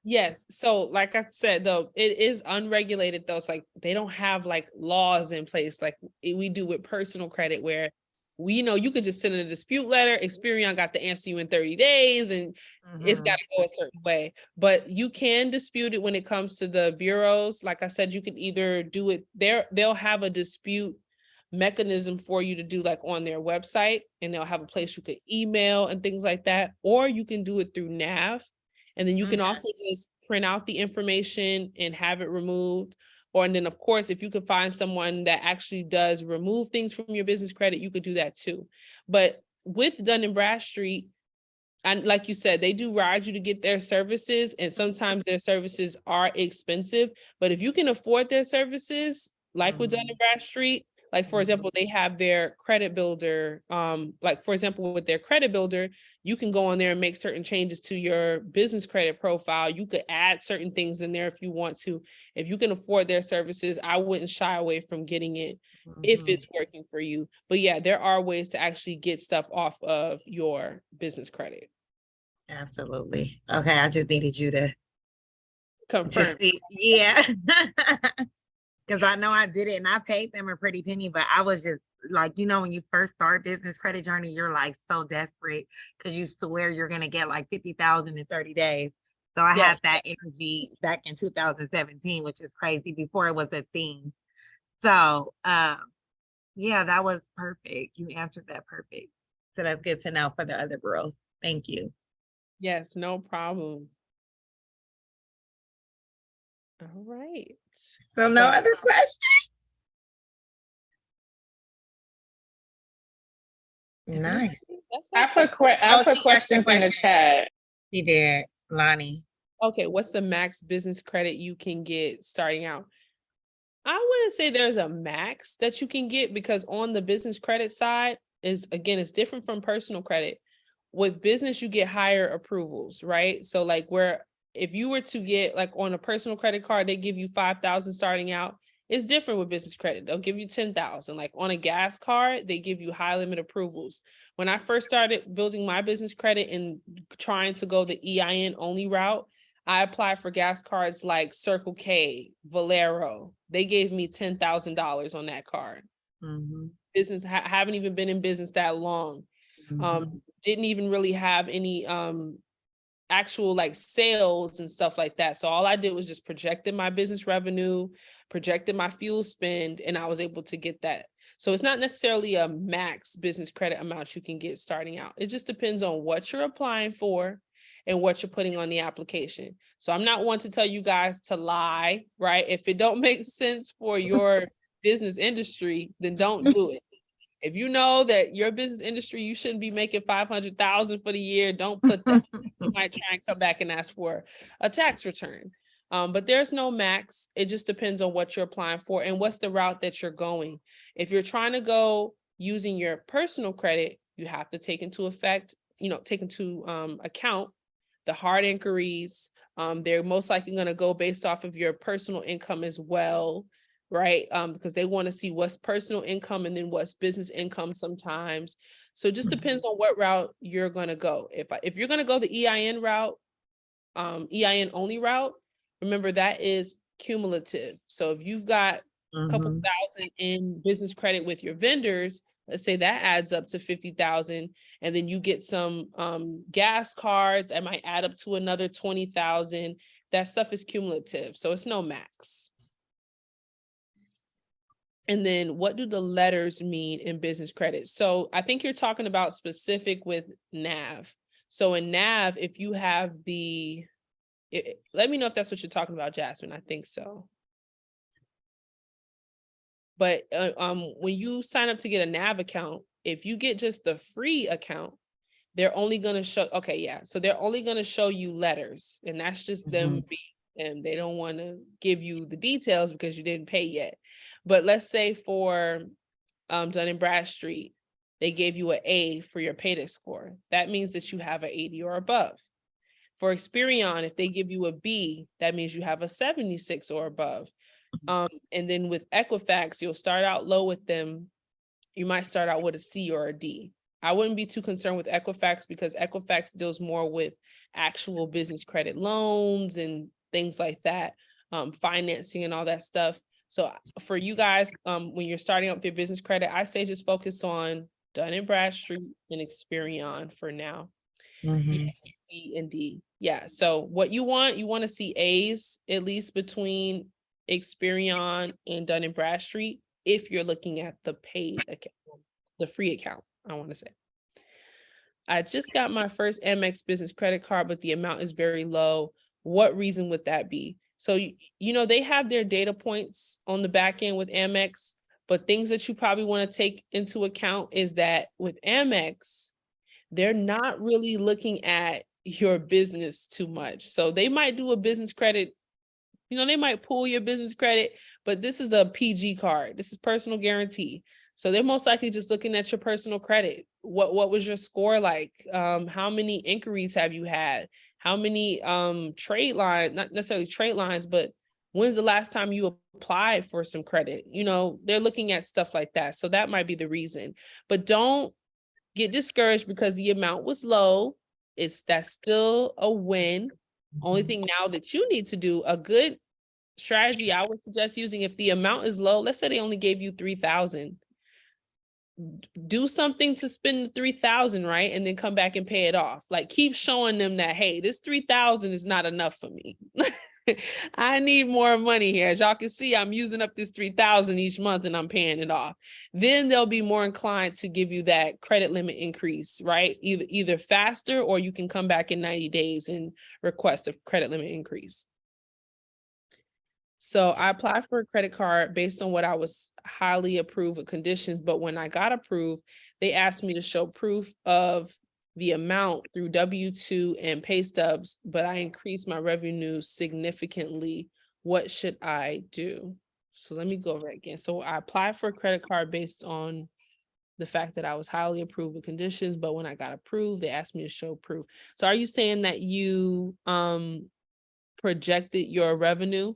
Yes. So like I said, though, it is unregulated though. It's like they don't have like laws in place like we do with personal credit where you could just send in a dispute letter. Experian got to answer you in 30 days and it's got to go a certain way. But you can dispute it when it comes to the bureaus. Like I said, you can either do it there. They'll have a dispute mechanism for you to do like on their website and they'll have a place you could email and things like that. Or you can do it through NAV. And then you can also just print out the information and have it removed. And then of course, if you could find someone that actually does remove things from your business credit, you could do that too. But with Dun & Bradstreet, and like you said, they do ride you to get their services and sometimes their services are expensive. But if you can afford their services, like with Dun & Bradstreet, like for example, they have their credit builder. Like for example, with their credit builder, you can go on there and make certain changes to your business credit profile. You could add certain things in there if you want to. If you can afford their services, I wouldn't shy away from getting it if it's working for you. But yeah, there are ways to actually get stuff off of your business credit. Absolutely. Okay, I just needed you to Confirm. see. Yeah. Because I know I did it and I paid them a pretty penny, but I was just like, when you first start business credit journey, you're like so desperate because you swear you're gonna get like 50,000 in 30 days. So I Yeah. had that energy back in 2017, which is crazy before it was a thing. So yeah, that was perfect. You answered that perfect. So that's good to know for the other girls. Thank you. Yes, no problem. All right. So no Well, other questions? Nice. that's I okay. put Oh, she asked the questions in the question. chat. She did, Lonnie. Okay, what's the max business credit you can get starting out? I wouldn't say there's a max that you can get because on the business credit side it's different from personal credit. With business, you get higher approvals, right? So like where if you were to get like on a personal credit card, they give you 5,000 starting out. It's different with business credit. They'll give you 10,000. Like on a gas card, they give you high limit approvals. When I first started building my business credit and trying to go the EIN only route, I applied for gas cards like Circle K, Valero. They gave me $10,000 on that card. Mm-hmm. Business haven't even been in business that long. Didn't even really have any actual like sales and stuff like that. So all I did was just projected my business revenue, projected my fuel spend, and I was able to get that. So it's not necessarily a max business credit amount you can get starting out. It just depends on what you're applying for and what you're putting on the application. So I'm not one to tell you guys to lie, right? If it don't make sense for your business industry, then don't do it. If you know that your business industry, you shouldn't be making 500,000 for the year, don't put that. You might try and come back and ask for a tax return. But there's no max. It just depends on what you're applying for and what's the route that you're going. If you're trying to go using your personal credit, you have to take into account the hard inquiries. They're most likely going to go based off of your personal income as well, right? Because they want to see what's personal income and then what's business income sometimes. So it just depends on what route you're going to go. If you're going to go the EIN route, EIN only route, remember that is cumulative. So if you've got a couple thousand in business credit with your vendors, let's say that adds up to 50,000, and then you get some gas cards that might add up to another 20,000. That stuff is cumulative, so it's no max. And then what do the letters mean in business credit? So I think you're talking about specific with NAV. So in NAV, if you have let me know if that's what you're talking about, Jasmine. I think so. But when you sign up to get a NAV account, if you get just the free account, they're only going to show, okay, yeah. So they're only going to show you letters, and that's just them being, and they don't want to give you the details because you didn't pay yet. But let's say for Dun & Bradstreet, they gave you an A for your paydex score. That means that you have an 80 or above. For Experian, if they give you a B, that means you have a 76 or above. And then with Equifax, you'll start out low with them. You might start out with a C or a D. I wouldn't be too concerned with Equifax because Equifax deals more with actual business credit loans and things like that, financing and all that stuff. So for you guys, when you're starting up your business credit, I say just focus on Dun & Bradstreet and Experian for now. Yes, B and D. Yeah. So what you want to see A's at least between Experian and Dun & Bradstreet if you're looking at the paid account, the free account, I want to say. I just got my first Amex business credit card, but the amount is very low. What reason would that be? So, they have their data points on the back end with Amex, but things that you probably want to take into account is that with Amex, they're not really looking at your business too much. So they might do a business credit, they might pull your business credit, but this is a PG card. This is personal guarantee. So they're most likely just looking at your personal credit. What was your score like? How many inquiries have you had? How many trade lines, not necessarily trade lines, but when's the last time you applied for some credit? They're looking at stuff like that. So that might be the reason. But don't get discouraged because the amount was low. that's still a win. Only thing now that you need to do, a good strategy I would suggest using, if the amount is low, let's say they only gave you 3,000, do something to spend the 3,000, right? And then come back and pay it off. Like, keep showing them that, hey, this 3,000 is not enough for me. I need more money here. As y'all can see, I'm using up this 3,000 each month and I'm paying it off. Then they'll be more inclined to give you that credit limit increase, right? Either faster, or you can come back in 90 days and request a credit limit increase. So I applied for a credit card based on what I was highly approved of conditions, but when I got approved, they asked me to show proof of the amount through W-2 and pay stubs, but I increased my revenue significantly. What should I do? So let me go over it again. So I applied for a credit card based on the fact that I was highly approved of conditions, but when I got approved, they asked me to show proof. So are you saying that you projected your revenue?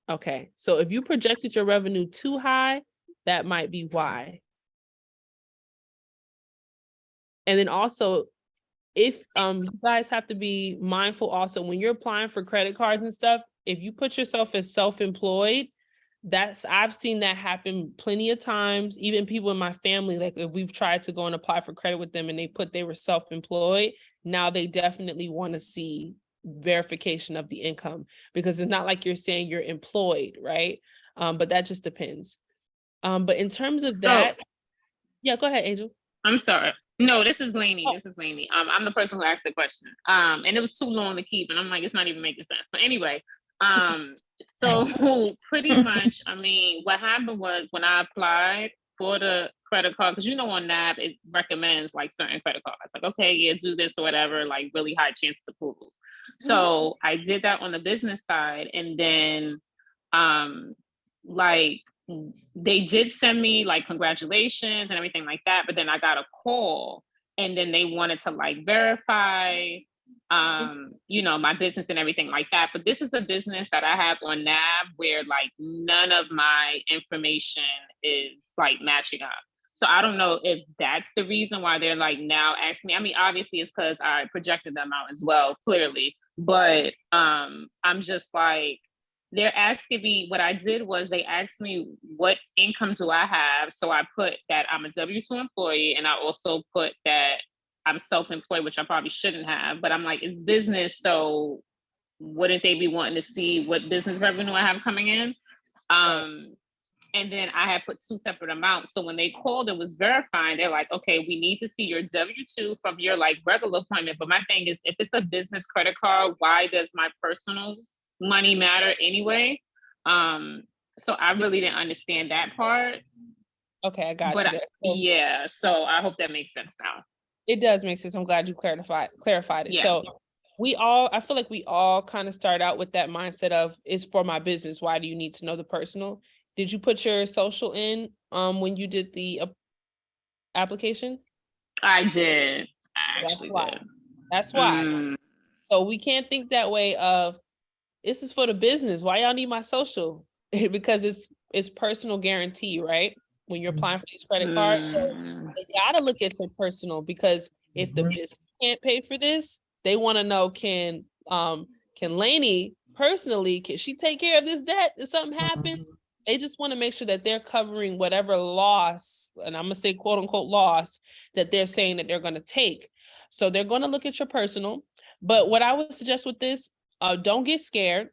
Okay, so if you projected your revenue too high, that might be why. And then also, if you guys have to be mindful also when you're applying for credit cards and stuff, if you put yourself as self-employed, I've seen that happen plenty of times. Even people in my family, like if we've tried to go and apply for credit with them and they were self-employed, now they definitely want to see verification of the income, because it's not like you're saying you're employed, right? But that just depends. But in terms of that, yeah, go ahead, Angel. I'm sorry. No, this is Lainey. Oh. This is Lainey. I'm the person who asked the question. And it was too long to keep, and I'm like, it's not even making sense. But anyway, so pretty much, I mean, what happened was when I applied for the credit card, because on NAB it recommends like certain credit cards, like, okay, yeah, do this or whatever, like really high chances of approvals. So I did that on the business side, and then like they did send me like congratulations and everything like that, but then I got a call and then they wanted to like verify my business and everything like that. But this is a business that I have on NAB where like none of my information is like matching up. So I don't know if that's the reason why they're like now asking me. I mean, obviously it's because I projected them out as well, clearly. But I'm just like, they're asking me, what I did was they asked me, what income do I have? So I put that I'm a W-2 employee, and I also put that I'm self-employed, which I probably shouldn't have, but I'm like, it's business, so wouldn't they be wanting to see what business revenue I have coming in? And then I had put two separate amounts. So when they called, it was verifying. They're like, okay, we need to see your W-2 from your like regular appointment. But my thing is, if it's a business credit card, why does my personal money matter anyway? So I really didn't understand that part. Okay, I got you there. Yeah, so I hope that makes sense now. It does make sense. I'm glad you clarified it. Yeah. So I feel like we all kind of start out with that mindset of, it's for my business. Why do you need to know the personal? Did you put your social in when you did the application? I did. I actually did. That's why. So we can't think that way of, this is for the business. Why y'all need my social? Because it's personal guarantee, right? When you're applying for these credit cards. So they gotta look at your personal, because if the business can't pay for this, they want to know, can Lainey personally, can she take care of this debt if something happens? They just want to make sure that they're covering whatever loss, and I'm gonna say quote unquote loss, that they're saying that they're gonna take. So they're gonna look at your personal. But what I would suggest with this, don't get scared.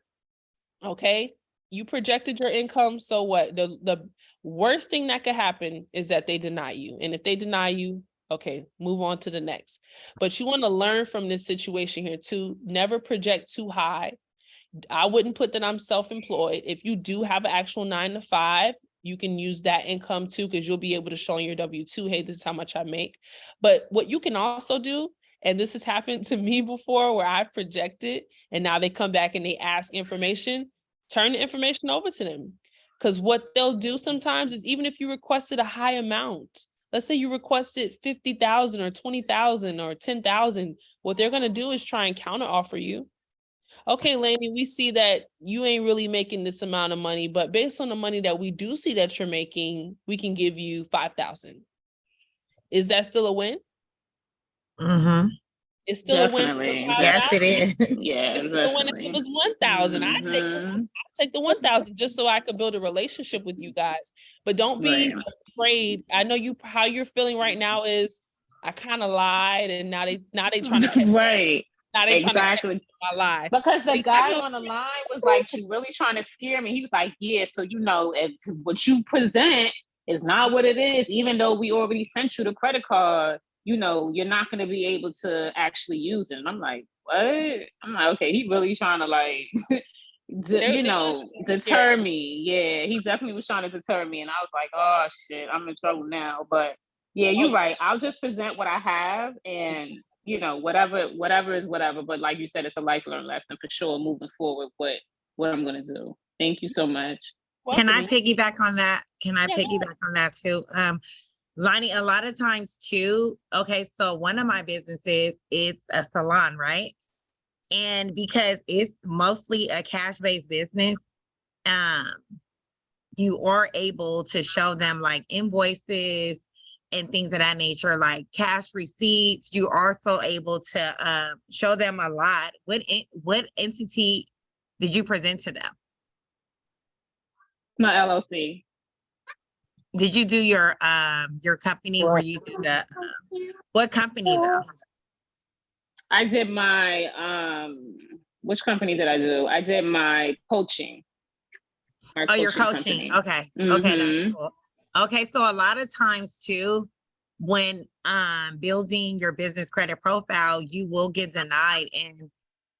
Okay, you projected your income. So what? The worst thing that could happen is that they deny you. And if they deny you, okay, move on to the next. But you want to learn from this situation here too. Never project too high. I wouldn't put that I'm self-employed. If you do have an actual 9-to-5, you can use that income too, because you'll be able to show on your W-2, hey, this is how much I make. But what you can also do, and this has happened to me before, where I've projected and now they come back and they ask information, turn the information over to them. Because what they'll do sometimes is, even if you requested a high amount, let's say you requested 50,000 or 20,000 or 10,000, what they're going to do is try and counter offer you. Okay, Lainey, we see that you ain't really making this amount of money, but based on the money that we do see that you're making, we can give you 5,000. Is that still a win? Mm-hmm. It's still a win. Definitely. Yes, it is. Yeah, It's still a win if it definitely. was 1,000. I Mhm. take the 1,000 just so I could build a relationship with you guys. But don't be Right. afraid. I know how you're feeling right now is I kind of lied and now they trying to catch Right. now they trying to catch Exactly. my lie. Because the Like, I guy know- on the line was like, she really trying to scare me. He was like, yeah, so if what you present is not what it is, even though we already sent you the credit card, you're not going to be able to actually use it. And I'm like, what? I'm like, okay, he really trying to like, they're gonna try to scare deter me. Yeah, he definitely was trying to deter me. And I was like, oh shit, I'm in trouble now. But yeah, you're right. I'll just present what I have, and whatever is whatever. But like you said, it's a life learned lesson for sure moving forward. What I'm gonna do. Thank you so much. Can I welcome. piggyback on that? Can I Yeah, go piggyback on that too? Lonnie, a lot of times too, okay, so one of my businesses, it's a salon, right? And because it's mostly a cash-based business, um, you are able to show them like invoices and things of that nature, like cash receipts. You are also able to show them a lot. What entity did you present to them? My LLC. Did you do your company where you do the what company though? I did my which company did I do? I did my coaching. Oh, your coaching. Okay. Okay, that's Mhm. cool. Okay, so a lot of times too, when building your business credit profile, you will get denied and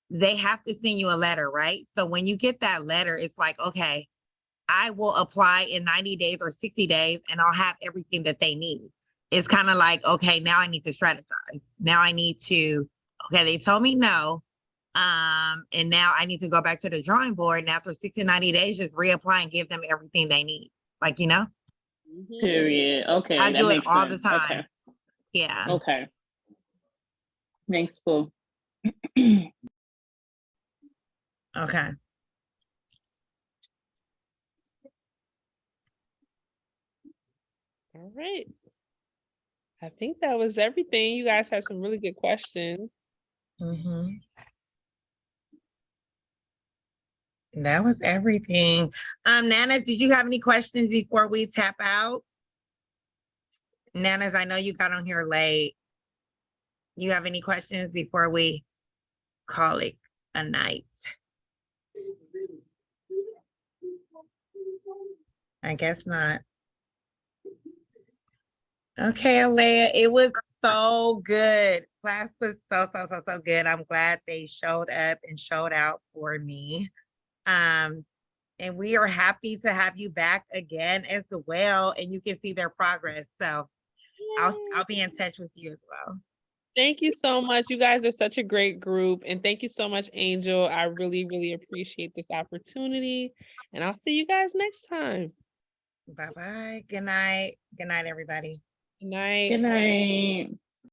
they have to send you a letter, right? So when you get that letter, it's like, okay, I will apply in 90 days or 60 days and I'll have everything that they need. It's kind of like, okay, now I need to strategize. Now I need to, okay, they told me no. And now I need to go back to the drawing board. And after 60, 90 days, just reapply and give them everything they need. Like, Mhm. Period. Okay, I that do it makes all the sense. time. Okay. Yeah. Okay. Thanks, Boo. Okay. All right. I think that was everything. You guys had some really good questions. Mhm. That was everything. Nanas, did you have any questions before we tap out? Nanas, I know you got on here late. You have any questions before we call it a night? I guess not. Okay, Allayah, it was so good. Class was so good. I'm glad they showed up and showed out for me. And we are happy to have you back again as well, and you can see their progress. So I'll be in touch with you as well. Thank you so much. You guys are such a great group. And thank you so much, Angel. I really, really appreciate this opportunity. And I'll see you guys next time. Bye-bye. Good night. Good night, everybody. Good night. Good night.